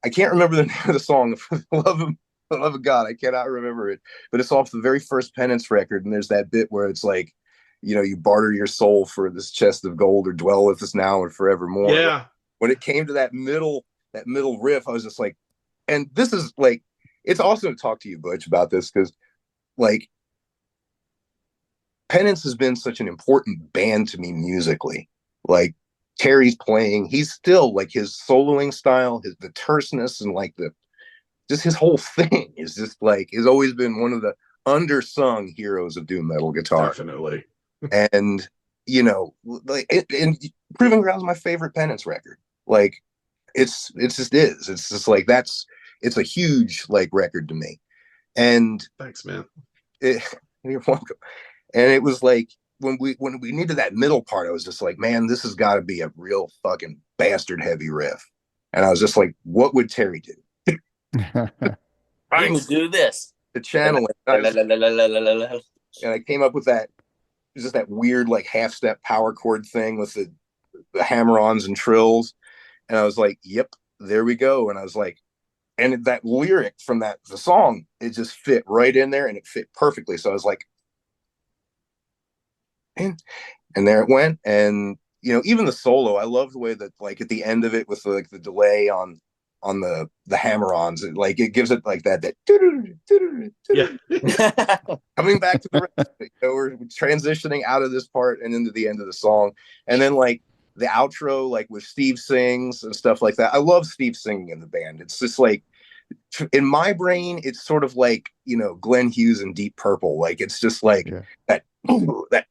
I can't remember the name of the song. For the love of God, I cannot remember it. But it's off the very first Penance record, and there's that bit where it's like, you barter your soul for this chest of gold, or dwell with us now and forevermore. Yeah. When it came to that middle riff, I was just like, and this is like, it's awesome to talk to you, Butch, about this, because like Penance has been such an important band to me musically. Like, Terry's playing, he's still like, his soloing style, the terseness, and like just his whole thing is just like, has always been one of the undersung heroes of doom metal guitar. Definitely. And like, and Proving Ground's my favorite Penance record. Like, it's just like, it's a huge like record to me. And Thanks, man. You're welcome. And it was like, when we needed that middle part, I was just like, man, this has got to be a real fucking bastard heavy riff. And I was just like, what would Terry do? I would do this. The channel it. And I came up with that, just that weird like half step power chord thing with the hammer-ons and trills. And I was like, yep, there we go. And I was like, and that lyric from the song, it just fit right in there, and it fit perfectly. So I was like, and there it went. And even the solo, I love the way that like at the end of it, with like the delay on the hammer-ons, it gives it like that Yeah. coming back to the rest. We're transitioning out of this part and into the end of the song, and then like the outro, like with Steve sings and stuff like that. I love Steve singing in the band. It's just like, in my brain, it's sort of like Glenn Hughes and Deep Purple. Like, it's just like that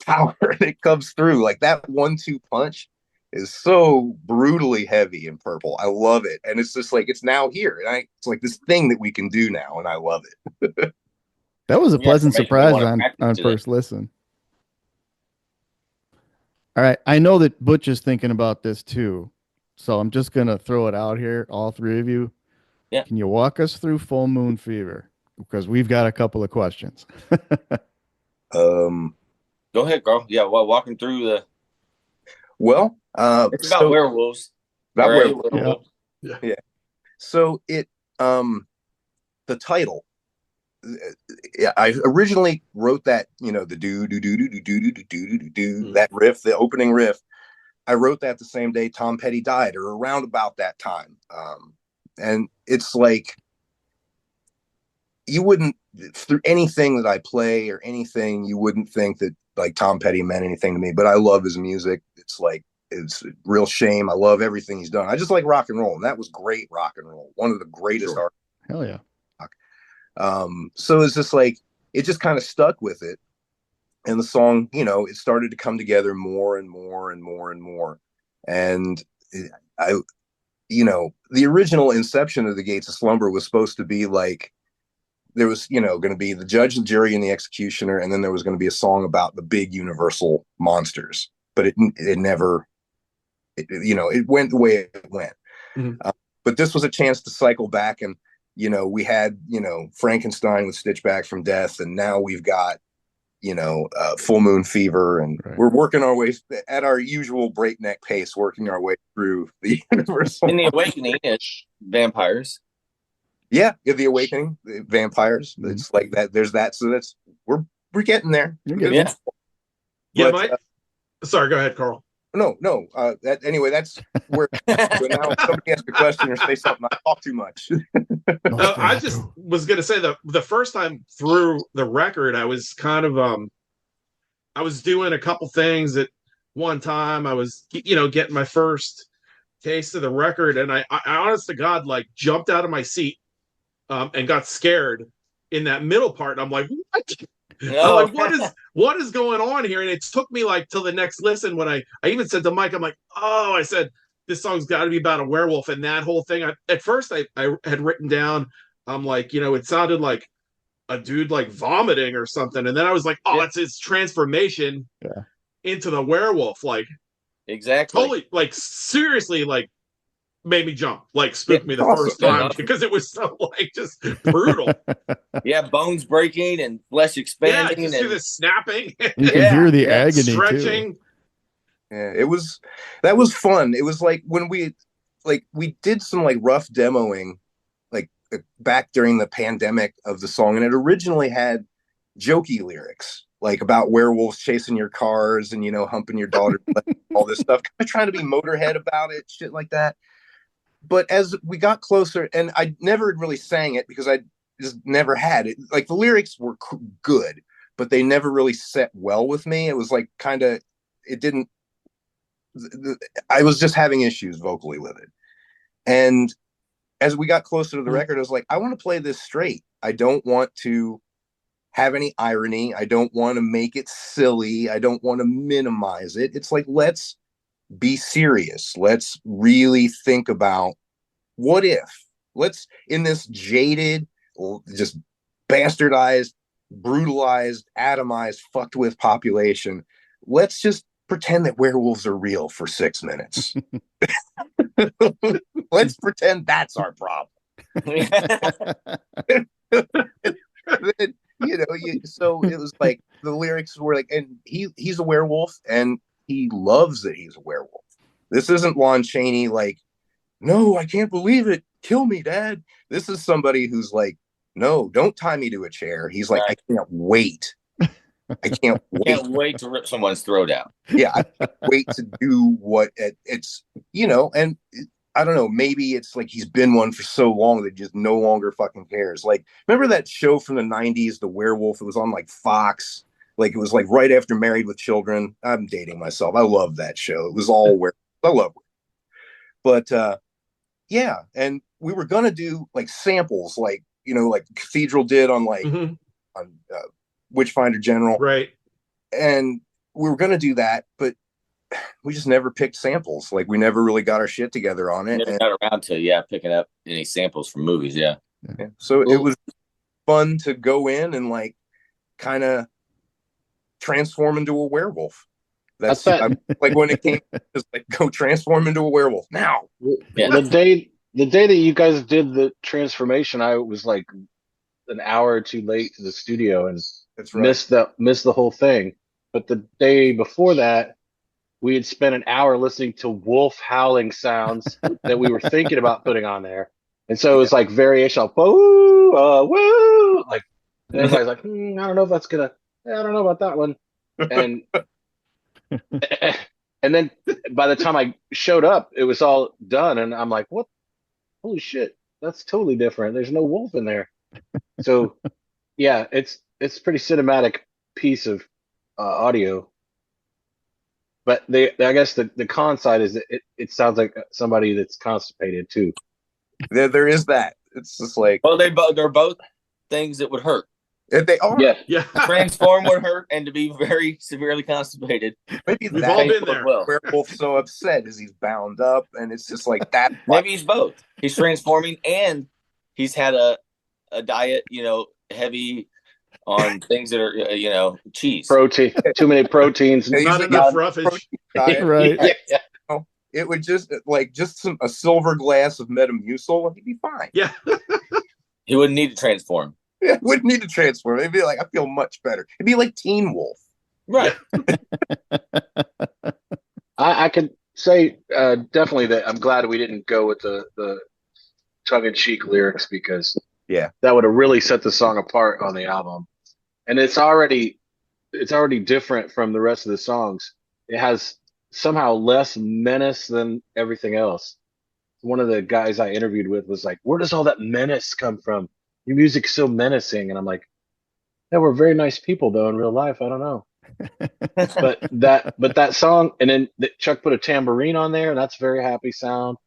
power that comes through, like that 1-2 punch is so brutally heavy in Purple. I love it, and it's just like, it's now here, and it's like this thing that we can do now, and I love it. That was a pleasant surprise on today. first listen. All right, I know that Butch is thinking about this too, so I'm just gonna throw it out here, all three of you. Yeah. Can you walk us through Full Moon Fever? Because we've got a couple of questions. Go ahead, Carl. Yeah, well, walking through the. Well, It's about werewolves. about Or a werewolves. werewolf. Yeah. So the title. I originally wrote that, the do do do do do do do do do do that riff, the opening riff. I wrote that the same day Tom Petty died, or around about that time. And it's like, you wouldn't, through anything that I play or anything, you wouldn't think that like Tom Petty meant anything to me. But I love his music. It's a real shame. I love everything he's done. I just like rock and roll, and that was great rock and roll. One of the greatest artists. Hell yeah. So it's just like, it just kind of stuck with it. And the song, it started to come together more and more and more and more. And the original inception of the Gates of Slumber was supposed to be like, there was, going to be the judge, the jury, and the executioner. And then there was going to be a song about the big universal monsters, but it never, it went the way it went. Mm-hmm. But this was a chance to cycle back, and, we had, Frankenstein with Stitch Back from Death. And now we've got, Full Moon Fever, and we're working our way at our usual breakneck pace, working our way through the universal. And the Awakening is vampires. Yeah, the Awakening, the vampires. Mm-hmm. It's like that. There's that. So that's we're getting there. Sorry, go ahead, Carl. No. Anyway, that's where. So now somebody asks a question or say something, I talk too much. I just was gonna say the first time through the record, I was kind of I was doing a couple things at one time. I was getting my first taste of the record, and I honest to God, like, jumped out of my seat and got scared in that middle part. And I'm like, what? No. I'm like, what is going on here? And it took me like till the next listen when I even said to Mike, I'm like, I said, this song's got to be about a werewolf. And that whole thing, at first I had written down, I'm like, it sounded like a dude like vomiting or something. And then I was like, that's his transformation into the werewolf. Like, exactly. Totally, like, seriously, like, made me jump, like, spooked me the first time because it was so, like, just brutal. Yeah, bones breaking and flesh expanding. Yeah, you see the snapping. You can hear the agony stretching. too. Yeah, that was fun. It was like when we did some like rough demoing, like back during the pandemic of the song, and it originally had jokey lyrics, like about werewolves chasing your cars and humping your daughter, all this stuff, kind of trying to be Motorhead about it, shit like that. But as we got closer, and I never really sang it because I just never had it. Like, the lyrics were good, but they never really set well with me. It was like it didn't. I was just having issues vocally with it. And as we got closer to the record, I was like, I want to play this straight. I don't want to have any irony. I don't want to make it silly. I don't want to minimize it. It's like, let's be serious. Let's really think about what if. Let's, in this jaded, just bastardized, brutalized, atomized, fucked with population, let's just pretend that werewolves are real for 6 minutes. Let's pretend that's our problem. So it was like, the lyrics were like, and he's a werewolf, and he loves that he's a werewolf. This isn't Lon Chaney, like, no, I can't believe it, kill me, Dad. This is somebody who's like, no, don't tie me to a chair. He's like, I can't wait. I can't wait to rip someone's throat out. Yeah, I can't wait to do what it's, and I don't know, maybe it's like he's been one for so long that he just no longer fucking cares. Like, remember that show from the 90s, The Werewolf? It was on like Fox. Like, it was like right after Married with Children. I'm dating myself. I love that show. It was all werewolf. I love it. But yeah, and we were gonna do like samples, like like Cathedral did on like on Witchfinder General, right? And we were gonna do that, but we just never picked samples. Like, we never really got our shit together on it. Never got around to picking up any samples from movies. Yeah. So it was fun to go in and like kind of transform into a werewolf. That's like when it came, just like, go transform into a werewolf now. Yeah. The day that you guys did the transformation, I was like an hour or two late to the studio and that's right. missed the whole thing. But the day before that, we had spent an hour listening to wolf howling sounds that we were thinking about putting on there. And so it was like variation of woo, woo, like, and everybody's like, I don't know if that's gonna, I don't know about that one. And and then by the time I showed up, it was all done, and I'm like, what? Holy shit, that's totally different. There's no wolf in there. So yeah, it's a pretty cinematic piece of audio. But I guess the con side is that it sounds like somebody that's constipated too. There is that. It's just like, well, they're both things that would hurt. they are. Yeah. Yeah. Transform would hurt, and to be very severely constipated. Maybe We've that all been there. Well. werewolf's so upset is he's bound up, and it's just like that. Maybe he's both. He's transforming, and he's had a diet, heavy on things that are, cheese. Protein, too many proteins. Not enough roughage. Right. Yeah. It would just a silver glass of Metamucil, and he'd be fine. Yeah. He wouldn't need to transform. Yeah, wouldn't need to transform. It'd be like, I feel much better. It'd be like Teen Wolf. Right. I could say definitely that I'm glad we didn't go with the tongue-in-cheek lyrics, because Yeah, that would have really set the song apart on the album. And it's already different from the rest of the songs. It has somehow less menace than everything else. One of the guys I interviewed with was like, where does all that menace come from? Your music's so menacing. And I'm like, yeah, we're very nice people though in real life. I don't know. but that song, and then Chuck put a tambourine on there, and that's a very happy sound.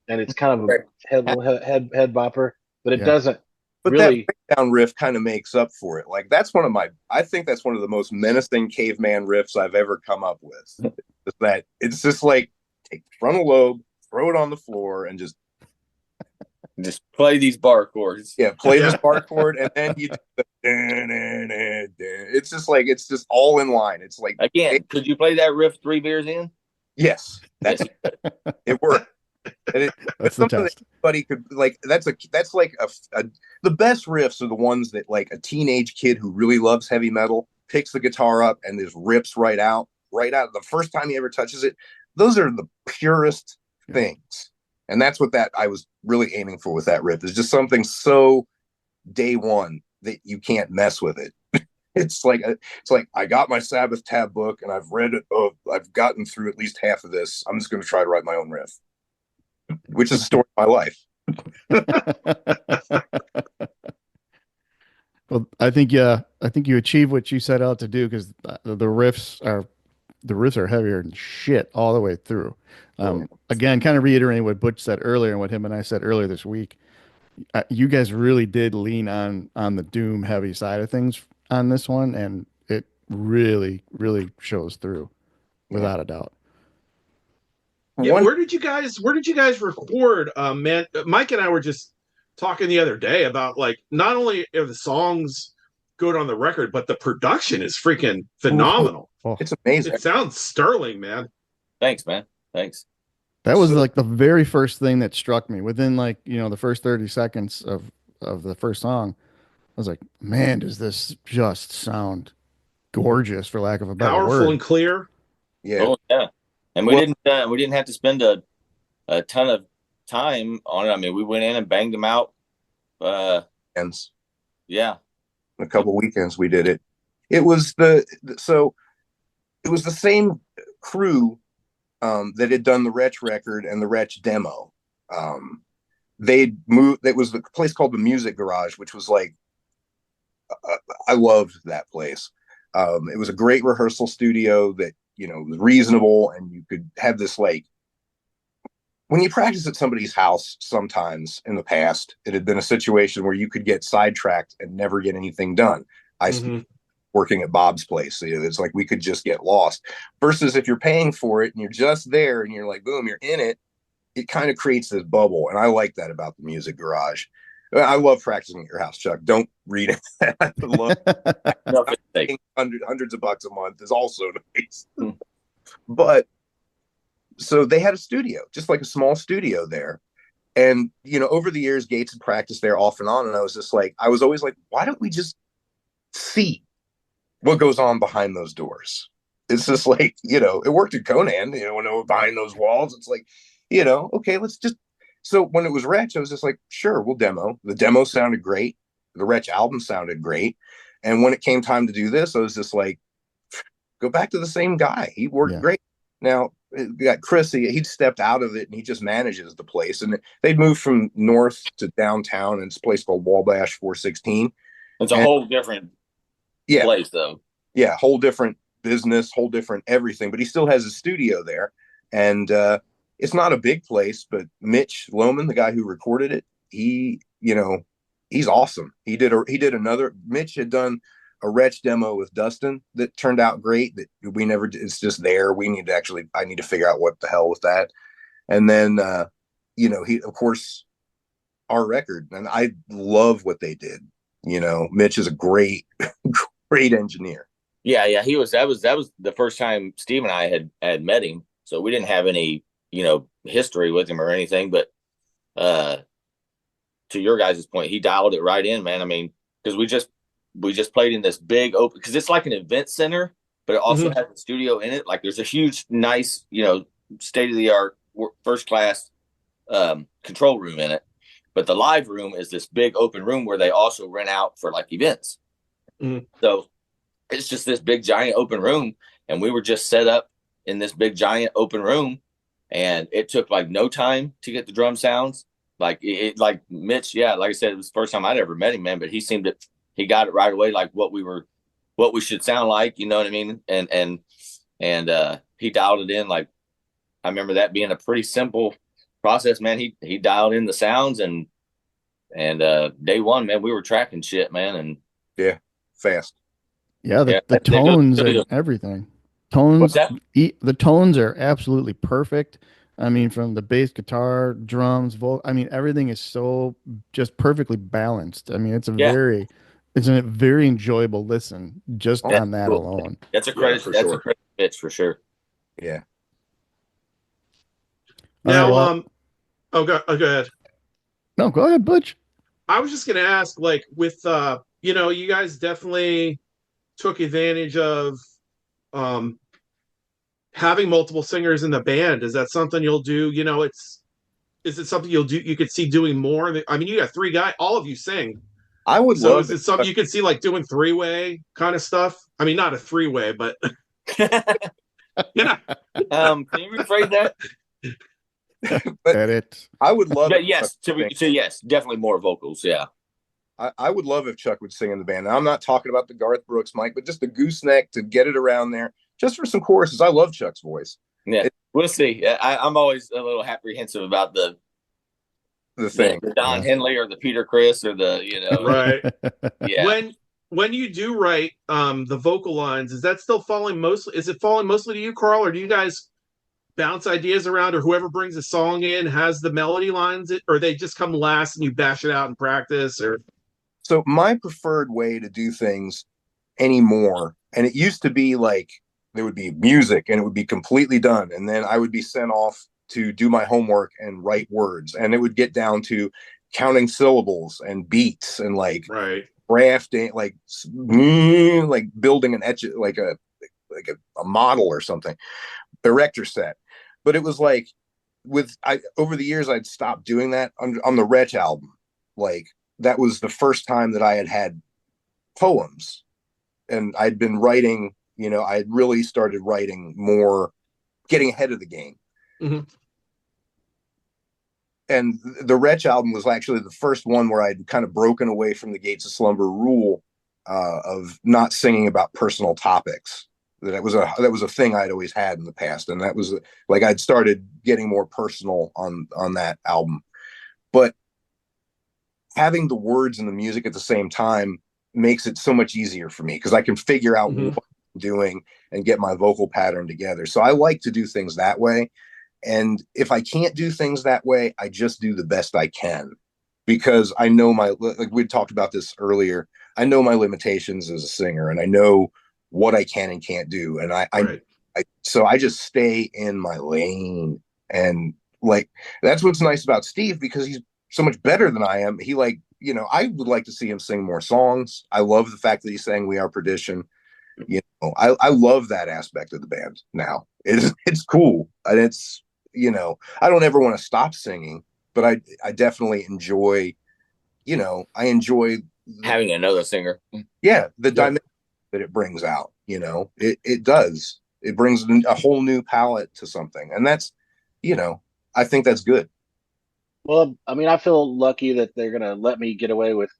And it's kind of a head bopper, but it doesn't but really. that breakdown riff kind of makes up for it. Like, I think that's one of the most menacing caveman riffs I've ever come up with. It's just like, take the frontal lobe, throw it on the floor, and just play these bar chords. Yeah, play this bar chord, and then you do the it's just all in line. It's like, again, could you play that riff 3 beers in? Yes, it worked. And that's the test. Anybody could like. That's like the best riffs are the ones that like a teenage kid who really loves heavy metal picks the guitar up and just rips right out. The first time he ever touches it. Those are the purest things. And that's what I was really aiming for with that riff. Is just something so day one that you can't mess with it. It's like I got my Sabbath tab book and I've read it. Oh, I've gotten through at least half of this. I'm just going to try to write my own riff, which is the story of my life. Well, I think you achieve what you set out to do, because the riffs are heavier than shit all the way through. Again, kind of reiterating what Butch said earlier and what him and I said earlier this week. You guys really did lean on the doom heavy side of things on this one, and it really, really shows through, without a doubt. Yeah, where did you guys record? Man, Mike and I were just talking the other day about, like, not only are the songs good on the record, but the production is freaking phenomenal. Oh. It's amazing. It sounds sterling, man. Thanks, man. Thanks. That was like the very first thing that struck me within, like, the first 30 seconds of the first song. I was like, man, does this just sound gorgeous, for lack of a better word. Powerful and clear. Yeah. Oh, yeah. And we didn't have to spend a ton of time on it. I mean, we went in and banged them out. Weekends. Yeah. A couple weekends we did it. It was the same crew that had done the Wretch record and the Wretch demo. They'd moved. It was the place called the Music Garage, which was like, I loved that place. It was a great rehearsal studio that, was reasonable, and you could have this, like, when you practice at somebody's house, sometimes in the past, it had been a situation where you could get sidetracked and never get anything done. Working at Bob's place, it's like we could just get lost. Versus if you're paying for it and you're just there and you're like, boom, you're in it. It kind of creates this bubble, and I like that about the Music Garage. I love practicing at your house, Chuck. Don't read it. I love hundreds of bucks a month is also nice. But so they had a studio, just like a small studio there. And, over the years, Gates had practiced there off and on. And I was always like, why don't we just see what goes on behind those doors? It's just like, it worked in Conan, when they were behind those walls. It's like, okay, let's just. So when it was Wretch, I was just like, sure, we'll demo. The demo sounded great. The Wretch album sounded great. And when it came time to do this, I was just like, go back to the same guy. He worked great. Now, we got Chris, he'd stepped out of it and he just manages the place. And they'd moved from north to downtown in this place called Wabash 416. It's a whole different place, though. Yeah, whole different business, whole different everything. But he still has a studio there. And it's not a big place, but Mitch Lohman, the guy who recorded it, he's awesome. Mitch had done a Wretch demo with Dustin that turned out great, that we never did. It's just there. I need to figure out what the hell with that. And then, he, of course, our record, and I love what they did. Mitch is a great, great engineer. Yeah. That was the first time Steve and I had met him. So we didn't have any, history with him or anything, but, to your guys' point, he dialed it right in, man. I mean, because we just played in this big open, because it's like an event center, but it also has a studio in it. Like there's a huge, nice, state of the art, first class control room in it. But the live room is this big open room where they also rent out for like events. So it's just this big giant open room, and we were just set up in this big giant open room, and it took like no time to get the drum sounds. Like Mitch, like I said, it was the first time I'd ever met him, man. But he got it right away, like what we should sound like, you know what I mean? And he dialed it in. Like I remember that being a pretty simple process, man. He dialed in the sounds, and day one, man, we were tracking shit, man. And fast. Yeah, the tones and everything. The tones are absolutely perfect. I mean, from the bass guitar, drums, everything is so just perfectly balanced. I mean, it's a very enjoyable listen just on that alone. That's a credit. That's a credit pitch for sure. Yeah. Now, go ahead. No, go ahead, Butch. I was just going to ask, like, with you guys definitely took advantage of having multiple singers in the band. Is that something you'll do? Is it something you'll do? You could see doing more? I mean, you got three guys, all of you sing. I would love. Is it something you could see like doing three-way kind of stuff? I mean, not a three-way, but can you rephrase that? Edit. I would love. But yes, yes, definitely more vocals. Yeah. I would love if Chuck would sing in the band. Now, I'm not talking about the Garth Brooks mic, but just the gooseneck to get it around there, just for some choruses. I love Chuck's voice. Yeah, we'll see. I'm always a little apprehensive about the thing, the Don Henley or the Peter Criss or the right. Yeah. When you do write the vocal lines, is that still falling mostly? Is it falling mostly to you, Carl, or do you guys bounce ideas around, or whoever brings a song in has the melody lines, or they just come last and you bash it out in practice? Or so my preferred way to do things anymore, and it used to be like there would be music and it would be completely done, and then I would be sent off to do my homework and write words, and it would get down to counting syllables and beats and like drafting, like building an etch, like a model or something, director set. But it was like over the years I'd stopped doing that. On the Wretch album, like that was the first time that I had poems, and I'd been writing. I had really started writing more, getting ahead of the game. And the Wretch album was actually the first one where I'd kind of broken away from the Gates of Slumber rule of not singing about personal topics. That was a thing I'd always had in the past, and that was like I'd started getting more personal on that album. But having the words and the music at the same time makes it so much easier for me, because I can figure out what I'm doing and get my vocal pattern together. So I like to do things that way. And if I can't do things that way, I just do the best I can, because I know like we talked about this earlier, I know my limitations as a singer, and I know what I can and can't do. And so I just stay in my lane. And like, that's what's nice about Steve, because he's so much better than I am. I would like to see him sing more songs. I love the fact that he sang We Are Perdition. I love that aspect of the band now. It's cool. And it's, I don't ever want to stop singing, but I definitely enjoy, I enjoy having another singer. Yeah, the dimension that it brings out, it does. It brings a whole new palette to something. And that's, I think that's good. Well, I mean, I feel lucky that they're gonna let me get away with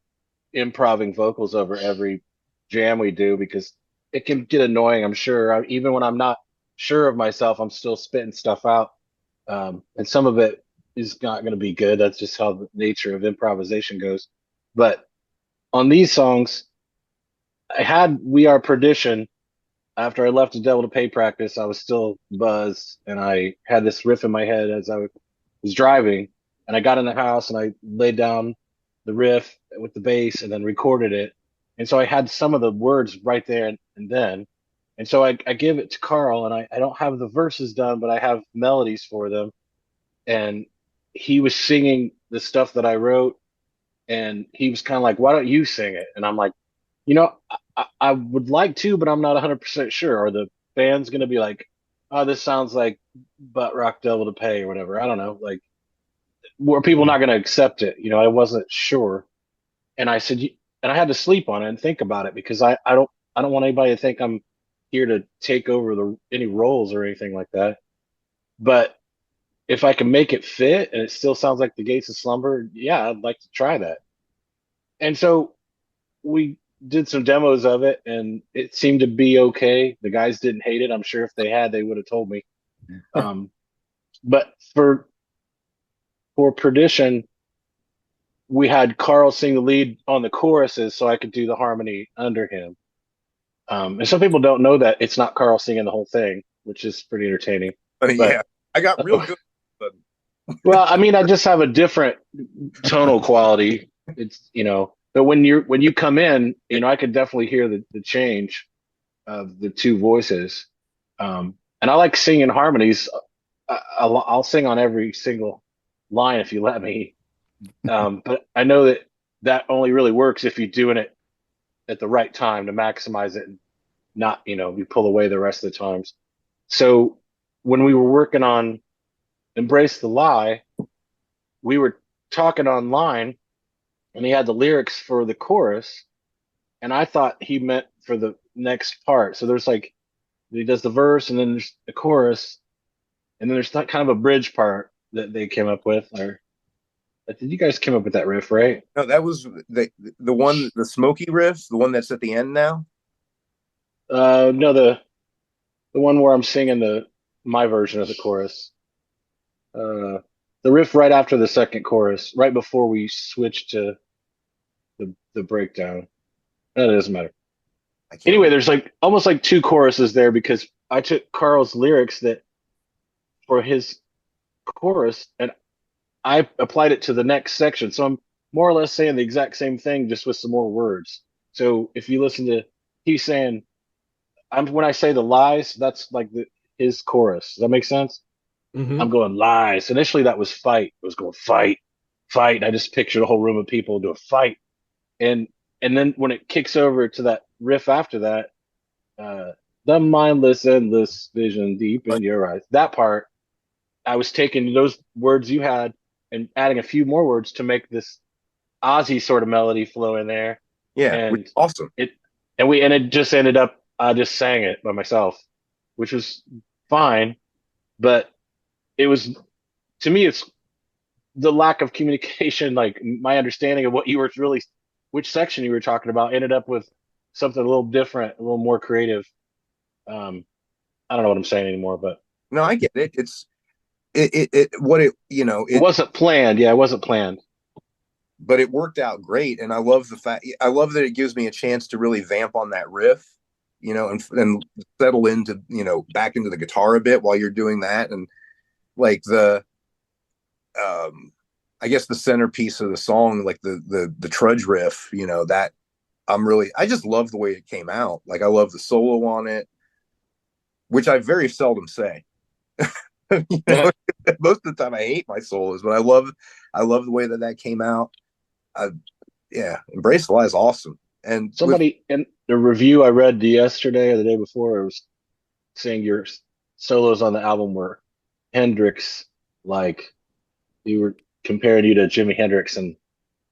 improving vocals over every jam we do because it can get annoying. I'm sure. Even when I'm not sure of myself, I'm still spitting stuff out, and some of it is not going to be good. That's just how the nature of improvisation goes. But on these songs, I had "We Are Perdition." After I left the Devil to Pay practice, I was still buzzed, and I had this riff in my head as I was driving, and I got in the house and I laid down the riff with the bass and then recorded it. And so I had some of the words right there and then. And so I give it to Carl, and I don't have the verses done, but I have melodies for them. And he was singing the stuff that I wrote, and he was kind of like, "Why don't you sing it?" And I'm like, I would like to, but I'm not 100% sure. Are the band's going to be like, "Oh, this sounds like Butt Rock Devil to Pay" or whatever? I don't know. Like, were people not going to accept it? I wasn't sure. And I said, and I had to sleep on it and think about it because I don't want anybody to think I'm here to take over any roles or anything like that. But if I can make it fit and it still sounds like the Gates of Slumber, yeah, I'd like to try that. And so we did some demos of it and it seemed to be okay. The guys didn't hate it. I'm sure if they had, they would have told me. But for Perdition, we had Carl sing the lead on the choruses so I could do the harmony under him. And some people don't know that it's not Carl singing the whole thing, which is pretty entertaining. Yeah, I got real good. Well, I mean, I just have a different tonal quality. It's, but when you come in, I could definitely hear the change of the two voices. And I like singing harmonies. I'll sing on every single line if you let me. But I know that only really works if you're doing it at the right time to maximize it and not, you pull away the rest of the times. So when we were working on Embrace the Lie, we were talking online and he had the lyrics for the chorus. And I thought he meant for the next part. So there's like, he does the verse and then there's the chorus. And then there's that kind of a bridge part that they came up with. Or did you guys come up with that riff, right? No, that was the one, the smoky riff, the one that's at the end now. No, the one where I'm singing my version of the chorus. The riff right after the second chorus, right before we switch to the breakdown. That doesn't matter. Anyway, there's like almost like two choruses there because I took Carl's lyrics that for his chorus and I applied it to the next section. So I'm more or less saying the exact same thing, just with some more words. So if you listen to, he's saying, when I say the lies, that's like his chorus. Does that make sense? Mm-hmm. I'm going lies. Initially, that was fight. It was going fight, fight. I just pictured a whole room of people do a fight. And then when it kicks over to that riff after that, the mindless, endless vision deep in your eyes. That part, I was taking those words you had and adding a few more words to make this Ozzy sort of melody flow in there. Yeah, and awesome. It just ended up. I just sang it by myself, which was fine, but it was, to me, it's the lack of communication. Like my understanding of what you were really, which section you were talking about, ended up with something a little different, a little more creative. I don't know what I'm saying anymore, but no, I get it. It wasn't planned. Yeah, it wasn't planned. But it worked out great, and I love that it gives me a chance to really vamp on that riff, and settle into, back into the guitar a bit while you're doing that, and like I guess the centerpiece of the song, like the trudge riff, that I just love the way it came out. Like I love the solo on it, which I very seldom say. Most of the time I hate my solos, but I love the way that came out. Yeah, Embrace the Lie is awesome. And somebody in the review I read yesterday or the day before, it was saying your solos on the album were Hendrix, like you were comparing you to Jimi Hendrix, and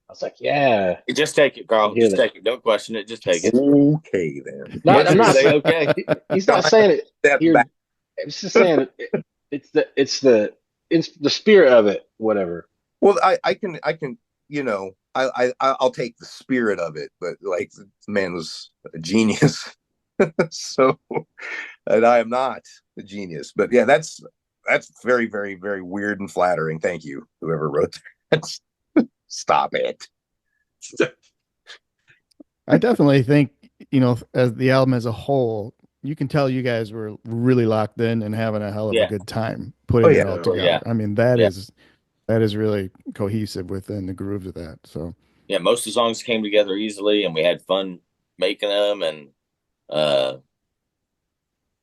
I was like, yeah, Just take it, I Carl. hear Just that. take it. Don't question it. Just take it. okay then. Not, I'm Hendrix not. say okay. He's not saying it Step here. back. It's just saying it's the spirit of it, whatever. Well, I can, I'll take the spirit of it, but like the man was a genius. So, and I am not a genius, but yeah, that's very, very, very weird and flattering. Thank you, whoever wrote that. Stop it. I definitely think, as the album as a whole, you can tell you guys were really locked in and having a hell of a Yeah. good time Oh putting yeah. it all Oh, together. yeah. I mean, Yeah. that is really cohesive within the grooves of that. So, Yeah. Most of the songs came together easily, and we had fun making them. And uh,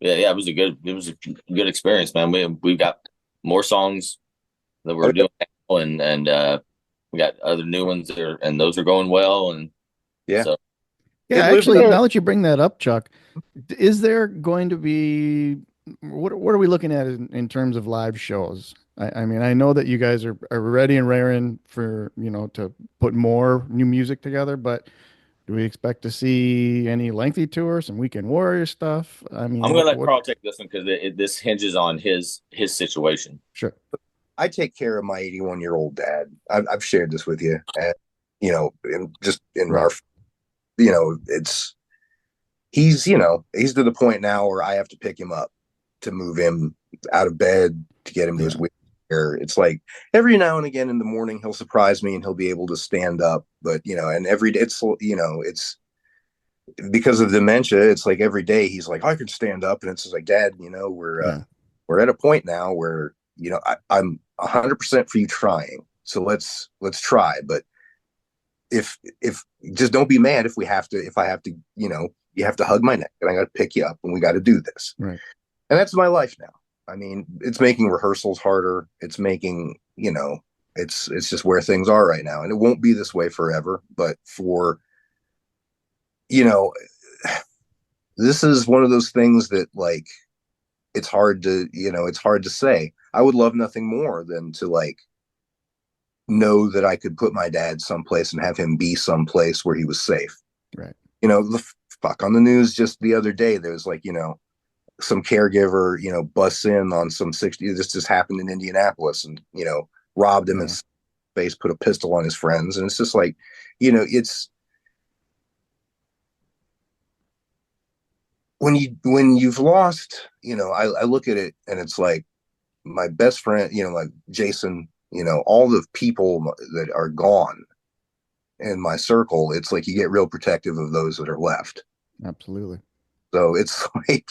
yeah, it was a good experience, man. We've got more songs that Oh we're yeah. doing now, and we got other new ones there, and those are going well. And Yeah. so yeah, It lives actually, up. now that you bring that up, Chuck, is there going to be what are we looking at in terms of live shows? I mean, I know that you guys are ready and raring for, to put more new music together, but do we expect to see any lengthy tours and Weekend Warrior stuff? I mean, I'm gonna let what Carl take this one because this hinges on his situation. sure. I take care of my 81-year-old dad. I've shared this with you, and just in Right. our, it's he's to the point now where I have to pick him up to move him out of bed to get him to his Yeah. wheelchair. It's like every now and again in the morning he'll surprise me and he'll be able to stand up, but and every day it's because of dementia. It's like every day he's like, I can stand up, and it's just like, Dad, Yeah. we're at a point now where I'm 100% for you trying. So let's try, but if just don't be mad if I have to, you have to hug my neck and I got to pick you up and we got to do this. Right. And that's my life now. I mean, it's making rehearsals harder. It's making, it's just where things are right now. And it won't be this way forever, but for, you know, this is one of those things that like, it's hard to say. I would love nothing more than to like know that I could put my dad someplace and have him be someplace where he was safe. Right. The fuck on the news just the other day, there was like, some caregiver, busts in on some 60. This just happened in Indianapolis and, robbed him Yeah. in face, put a pistol on his friends. And it's just like, it's when you've lost, I look at it and it's like my best friend, like Jason, all the people that are gone in my circle, it's like you get real protective of those that are left. Absolutely. So it's like,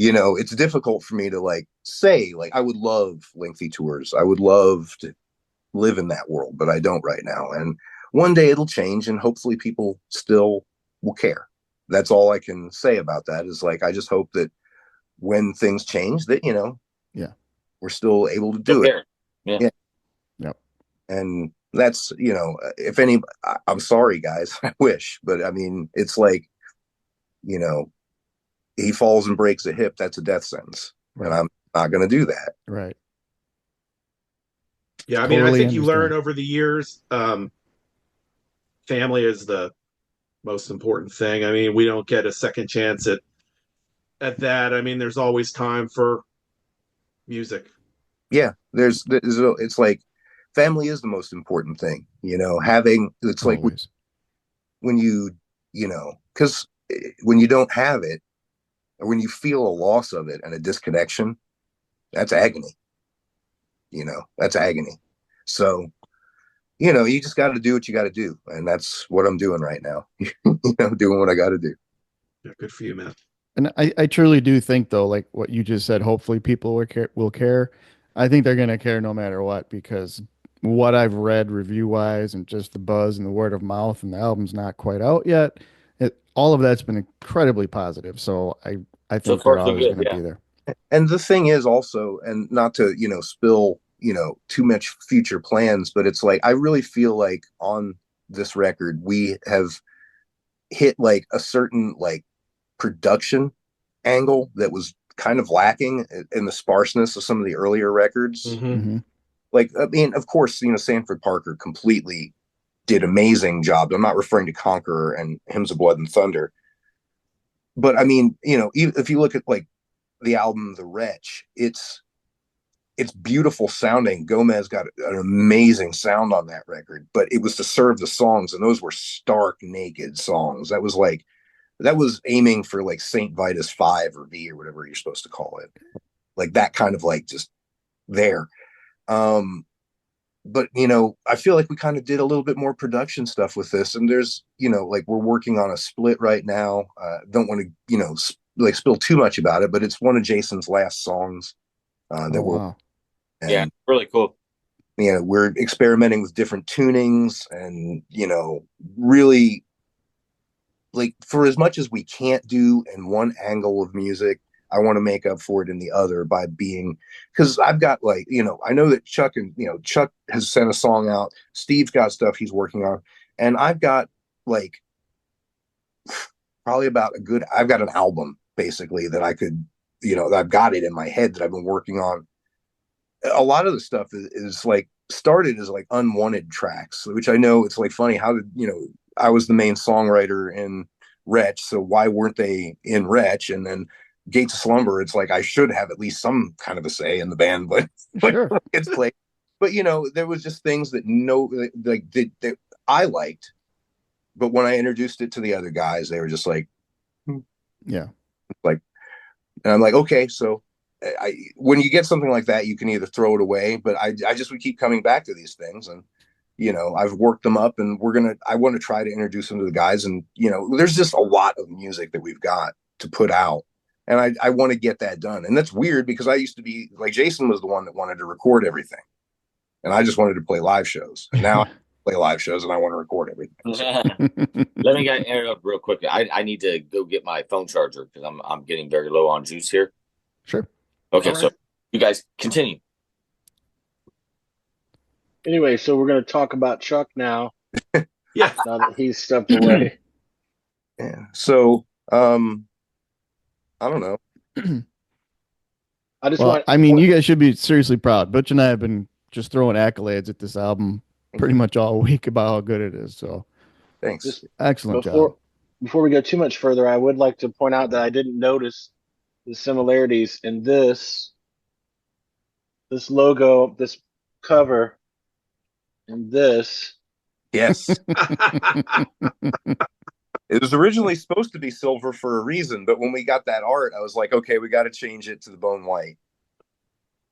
it's difficult for me to like say, like, I would love lengthy tours. I would love to live in that world, but I don't right now. And one day it'll change and hopefully people still will care. That's all I can say about that is like, I just hope that when things change that, Yeah. we're still able to do it. Yeah. Yeah. Yep. And that's, if any, I'm sorry guys, I wish, but I mean, it's like, he falls and breaks a hip, that's a death sentence. Right. And I'm not going to do that. Right. Yeah, I mean, I Totally think you learn understand. over the years, family is the most important thing. I mean, we don't get a second chance at that. I mean, there's always time for music. Yeah, it's like family is the most important thing, having, it's like Always. when because when you don't have it or when you feel a loss of it and a disconnection, that's agony. That's agony. So, you just got to do what you got to do. And that's what I'm doing right now, doing what I got to do. Yeah, good for you, man. And I truly do think though, like what you just said, hopefully people will care. I think they're going to care no matter what, because what I've read review wise and just the buzz and the word of mouth, and the album's not quite out yet. All of that's been incredibly positive. So I So think they're far, so always good. going to Yeah. be there. And the thing is also, and not to, spill, too much future plans, but it's like, I really feel like on this record, we have hit like a certain like production angle that was kind of lacking in the sparseness of some of the earlier records. Mm-hmm. Like, I mean, of course, Sanford Parker completely did amazing job. I'm not referring to Conqueror and Hymns of Blood and Thunder, but I mean, if you look at like the album The Wretch, it's beautiful sounding. Gomez got an amazing sound on that record, but it was to serve the songs, and those were stark naked songs. That was aiming for like Saint Vitus 5 or V or whatever you're supposed to call it. Like that kind of like just there. But I feel like we kind of did a little bit more production stuff with this, and there's like we're working on a split right now. Don't want to like spill too much about it, but it's one of Jason's last songs that wow. Yeah, really cool. We're experimenting with different tunings, and really, like, for as much as we can't do in one angle of music, I want to make up for it in the other by being, because I've got like, I know that Chuck has sent a song out. Steve's got stuff he's working on. And I've got like probably I've got an album basically that I could, I've got it in my head that I've been working on. A lot of the stuff is like started as like unwanted tracks, which I know it's like funny. How did, I was the main songwriter in Wretch. So why weren't they in Wretch? And then Gates of Slumber, it's like I should have at least some kind of a say in the band, but Sure. it's played. But there was just things that that I liked, but when I introduced it to the other guys, they were just like, yeah, like, and I'm like, okay, so when you get something like that, you can either throw it away, but I just would keep coming back to these things, and I've worked them up, and I want to try to introduce them to the guys, and there's just a lot of music that we've got to put out. And I want to get that done. And that's weird because I used to be like, Jason was the one that wanted to record everything. And I just wanted to play live shows. And now I play live shows and I want to record everything. So. Let me get interrupt real quick. I need to go get my phone charger because I'm getting very low on juice here. Sure. Okay, All right. So you guys continue. Anyway, so we're going to talk about Chuck now. Yeah. Now that he's stepped away. Yeah. So, I don't know. I mean, you guys should be seriously proud. Butch and I have been just throwing accolades at this album pretty much all week about how good it is. So thanks. Excellent job. Before we go too much further, I would like to point out that I didn't notice the similarities in this logo, this cover, and this. Yes. It was originally supposed to be silver for a reason, but when we got that art, I was like, okay, we got to change it to the bone white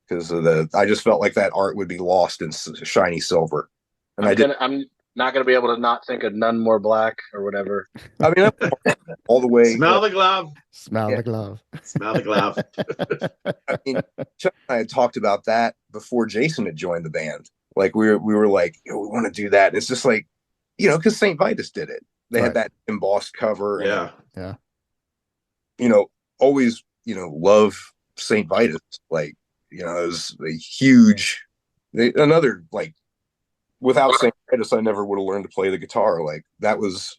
because I just felt like that art would be lost in shiny silver. And I'm not going to be able to not think of None More Black or whatever. I mean, all the way. Smell the glove. Smell the glove. Smell the glove. I mean, Chuck and I had talked about that before Jason had joined the band. Like we were like, we want to do that. It's just like, because Saint Vitus did it. They had that embossed cover. Yeah. Always, love Saint Vitus. Like, it was a huge, another, like, without Saint Vitus, I never would have learned to play the guitar. Like, that was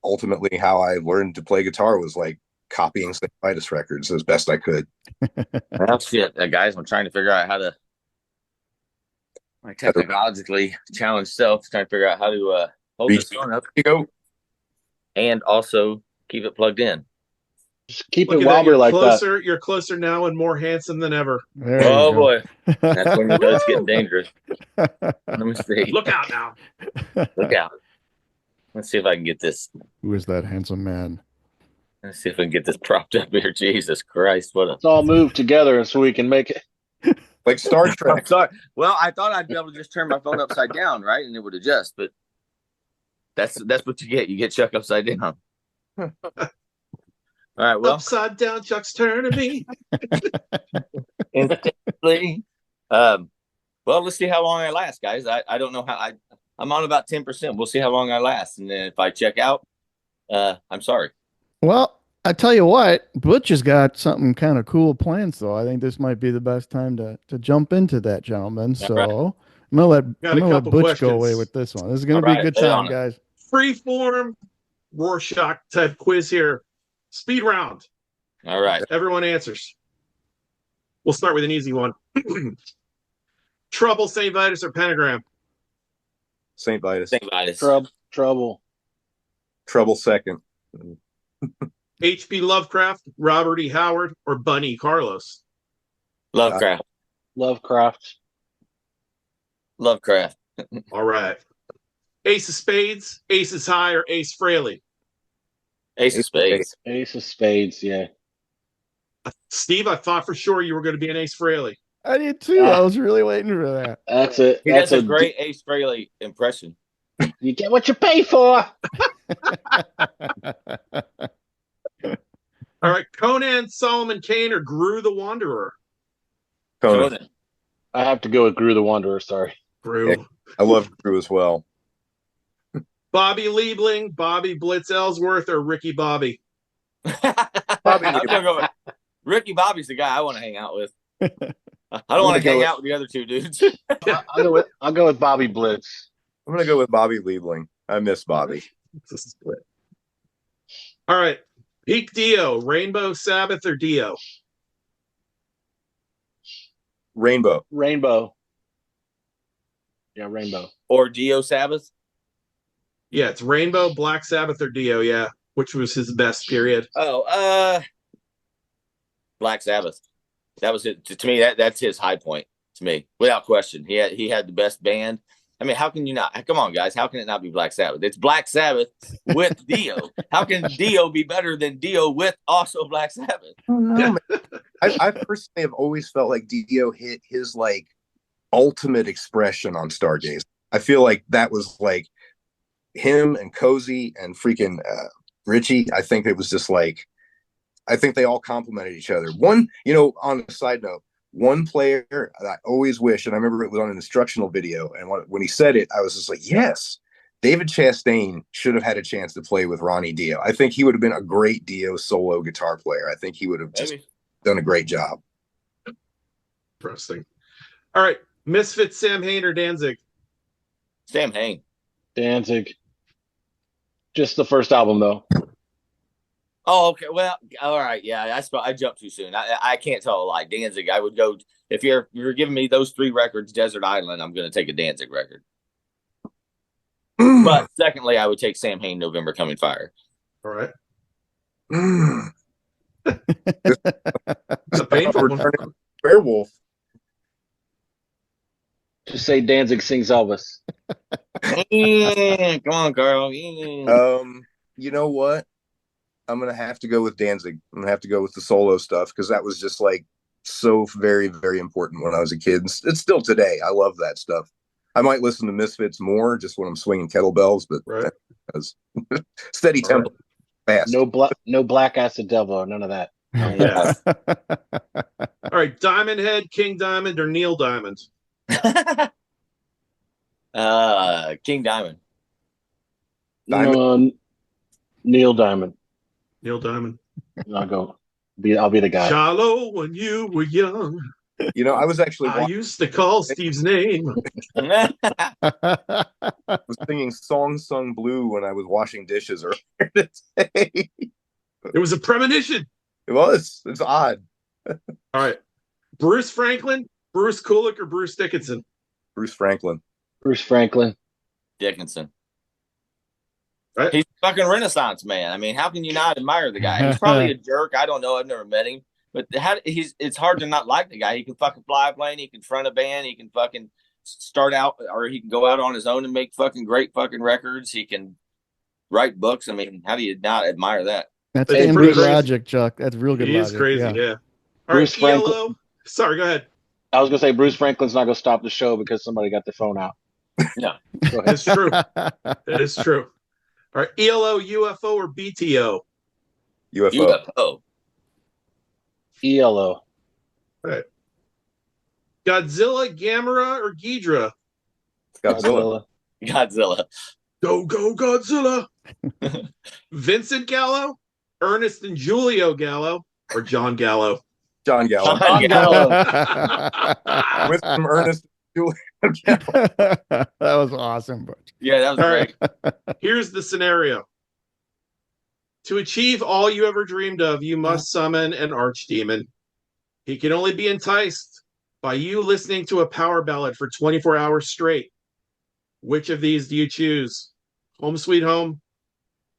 ultimately how I learned to play guitar, was like copying Saint Vitus records as best I could. Well, shit, guys, I'm trying to figure out how to, my technologically challenged self, trying to figure out how to hold this phone up. You go. And also keep it plugged in. Just keep it wobbly like closer, that. You're closer now and more handsome than ever. Oh boy, that's when it's getting dangerous. Let me see. Look out now. Look out. Let's see if I can get this. Who is that handsome man? Let's see if we can get this propped up here. Jesus Christ! Let's all move together so we can make it. Like Star Trek. Sorry. Well, I thought I'd be able to just turn my phone upside down, right, and it would adjust. But that's what you get. You get Chuck upside down. All right. Well, upside down, Chuck's turning me. Instantly. Well, let's see how long I last, guys. I don't know how I'm on about 10%. We'll see how long I last, and then if I check out, I'm sorry. Well, I tell you what, Butch has got something kind of cool planned, so I think this might be the best time to jump into that, gentlemen. So right. I'm gonna let Butch questions. go away with this one. This is gonna be a good time, guys. Freeform Rorschach type quiz here. Speed round. All right. Everyone answers. We'll start with an easy one. Trouble, St. Vitus, or Pentagram? St. Vitus. St. Vitus. Trouble. Trouble second. H.P. Lovecraft, Robert E. Howard, or Bunny Carlos? Lovecraft. Lovecraft. Lovecraft. All right. Ace of Spades, Aces High, or Ace Frehley? Ace of Spades. Ace of Spades, yeah. Steve, I thought for sure you were going to be an Ace Frehley. I did too. I was really waiting for that. That's it. He That's does a great Ace Frehley impression. You get what you pay for. All right. Conan, Solomon Kane, or Gru the Wanderer? Conan. I have to go with Gru the Wanderer, sorry. Gru. Yeah. I love Gru as well. Bobby Liebling, Bobby Blitz Ellsworth, or Ricky Bobby? Bobby, I'm gonna go with Ricky Bobby's the guy I want to hang out with. I don't want to hang out with the other two dudes. I'll go with Bobby Blitz. I'm going to go with Bobby Liebling. I miss Bobby. It's a split. All right. Peak Dio, Rainbow, Sabbath, or Dio? Rainbow. Yeah, Rainbow. Or Dio Sabbath. Yeah, it's Rainbow, Black Sabbath, or Dio, yeah. Which was his best period? Oh, Black Sabbath. That was it. To me, that's his high point. To me, without question, he had the best band. I mean, how can you not? Come on, guys. How can it not be Black Sabbath? It's Black Sabbath with Dio. How can Dio be better than Dio with also Black Sabbath? No, I personally have always felt like Dio hit his like ultimate expression on Stargaze. I feel like that was like him and Cozy and freaking Richie. I think it was just like, I think they all complemented each other. One, on a side note, one player that I always wish, and I remember it was on an instructional video, and when he said it, I was just like, yes, David Chastain should have had a chance to play with Ronnie Dio. I think he would have been a great Dio solo guitar player. I think he would have just done a great job. Interesting. All right. Misfits, Sam Hain, or Danzig? Sam Hain. Danzig. Just the first album, though. Oh, okay. Well, all right. Yeah, I jumped too soon. I can't tell a lie. Danzig, I would go if you're giving me those three records, Desert Island. I'm going to take a Danzig record. But secondly, I would take Sam Hain, November Coming Fire. All right. It's a painful one. Werewolf. Just say Danzig sings Elvis. Come on, Carl. You know what? I'm gonna have to go with Danzig. I'm gonna have to go with the solo stuff because that was just like so very, very important when I was a kid. It's still today. I love that stuff. I might listen to Misfits more just when I'm swinging kettlebells, but that's steady tempo, fast. No Black Acid Devil, none of that. Yeah. All right, Diamond Head, King Diamond, or Neil Diamond? King Diamond. Neil Diamond. Neil Diamond. I'll be the guy. Shallow when you were young. I was actually I used to call Steve's name. I was singing Song Sung Blue when I was washing dishes earlier today. It was a premonition. It was. It's odd. All right. Bruce Franklin, Bruce Kulick, or Bruce Dickinson? Bruce Franklin. Bruce Franklin. Dickinson. Right. He's a fucking Renaissance man. I mean, how can you not admire the guy? He's probably a jerk. I don't know. I've never met him. But it's hard to not like the guy. He can fucking fly a plane. He can front a band. He can fucking start out, or he can go out on his own and make fucking great fucking records. He can write books. I mean, how do you not admire that? That's damn good logic, Chuck. That's real good logic. He is crazy, yeah. All Bruce right, Franklin. ELO. Sorry, go ahead. I was going to say Bruce Franklin's not going to stop the show because somebody got their phone out. No. It's true. It is true. All right, ELO, UFO, or BTO? UFO. ELO. All right. Godzilla, Gamera, or Ghidra? Godzilla. Go, Godzilla. Vincent Gallo, Ernest and Julio Gallo, or John Gallo? John Gallo. John Gallo. With some Ernest and Julio Gallo. That was awesome. But Yeah, that was great. Here's the scenario. To achieve all you ever dreamed of, you must summon an archdemon. He can only be enticed by you listening to a power ballad for 24 hours straight. Which of these do you choose? Home Sweet Home,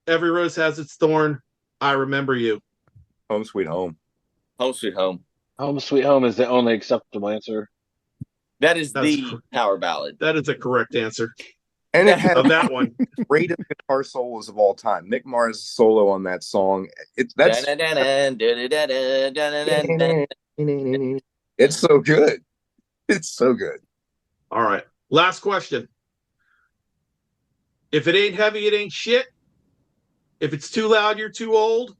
Every Rose Has Its Thorn, I Remember You. Home Sweet Home. Home Sweet Home. Home Sweet Home is the only acceptable answer. That is the power ballad. That is a correct answer. And it has of that one. greatest guitar solos of all time. Mick Mars' solo on that song. It's so good. It's so good. All right. Last question. If it ain't heavy, it ain't shit. If it's too loud, you're too old.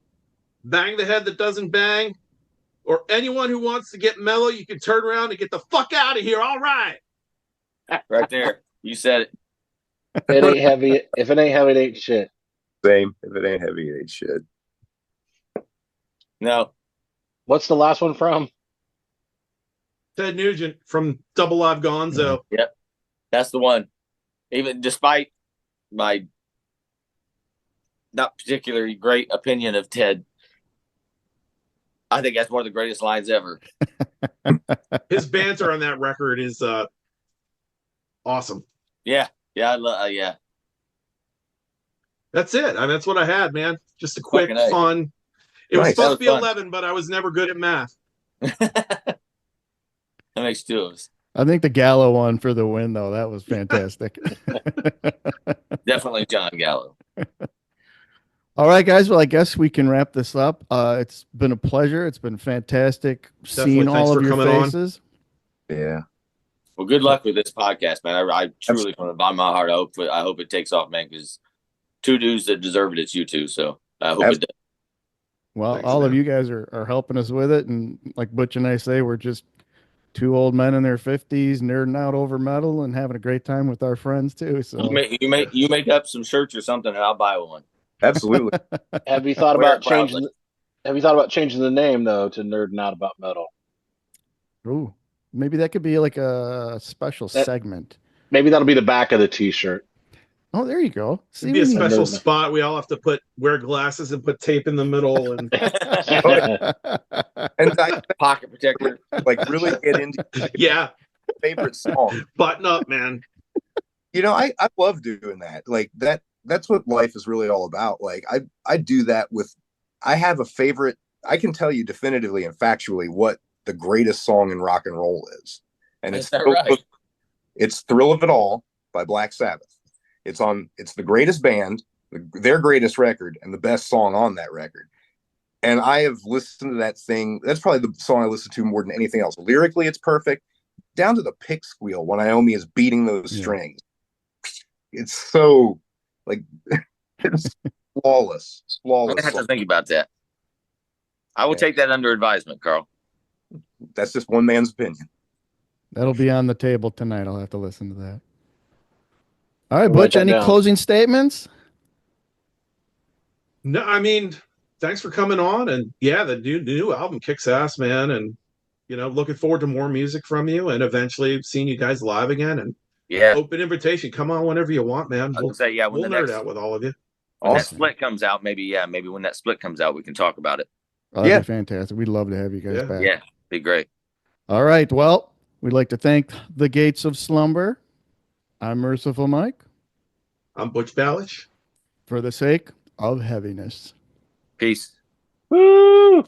Bang the head that doesn't bang. Or anyone who wants to get mellow, you can turn around and get the fuck out of here. All right. Right there. You said it. It ain't heavy. If it ain't heavy, it ain't shit. Same. If it ain't heavy, it ain't shit. No. What's the last one from? Ted Nugent from Double Live Gonzo. Yep. That's the one. Even despite my not particularly great opinion of Ted, I think that's one of the greatest lines ever. His banter on that record is awesome. Yeah. Yeah. That's it. I mean, that's what I had, man. Just a quick, fun. It was Nice. supposed to be fun. 11, but I was never good at math. That makes two of us. I think the Gallo one for the win, though, that was fantastic. Definitely John Gallo. All right, guys. Well, I guess we can wrap this up. It's been a pleasure. It's been fantastic seeing Thanks all for of your coming on. faces. Yeah. Well, good luck with this podcast, man. I truly, from the bottom of my heart, I hope it takes off, man, because two dudes that deserve it, it's you two. So I hope it does. Well, Thanks, all man. of you guys are helping us with it. And like Butch and I say, we're just two old men in their 50s nerding out over metal and having a great time with our friends, too. So You make up some shirts or something, and I'll buy one. Absolutely. Have you thought Wear about it proudly. changing? Have you thought about changing the name though to Nerding Out About Metal? Ooh, maybe that could be like a special segment. Maybe that'll be the back of the T-shirt. Oh, there you go. See, It'd be a we need- special nerd. spot. We all have to wear glasses and put tape in the middle. And And I Pocket protector. like really get into yeah, favorite song. button up, man. You know, I love doing that. Like that's what life is really all about. Like I do that with I have a favorite. I can tell you definitively and factually what the greatest song in rock and roll is. And Is that right? It's Thrill of It All by Black Sabbath. It's the greatest band, their greatest record, and the best song on that record. And I have listened to that thing. That's probably the song I listen to more than anything else. Lyrically, it's perfect. Down to the pick squeal when Iommi is beating those strings. It's so like it's flawless. I'm gonna have to think about that. I will take that under advisement, Carl. That's just one man's opinion. That'll be on the table tonight. I'll have to listen to that. All right, Write Butch, that any down. closing statements? No, I mean, thanks for coming on. And yeah, the new album kicks ass, man. And looking forward to more music from you, and eventually seeing you guys live again. And open invitation. Come on whenever you want, man. I was gonna say, yeah, when we'll the nerd next out with all of you. when that split comes out, maybe when that split comes out, we can talk about it. Oh, that'd be fantastic. We'd love to have you guys back. Yeah, be great. All right. Well, we'd like to thank the Gates of Slumber. I'm Merciful Mike. I'm Butch Ballich. For the sake of heaviness. Peace. Woo!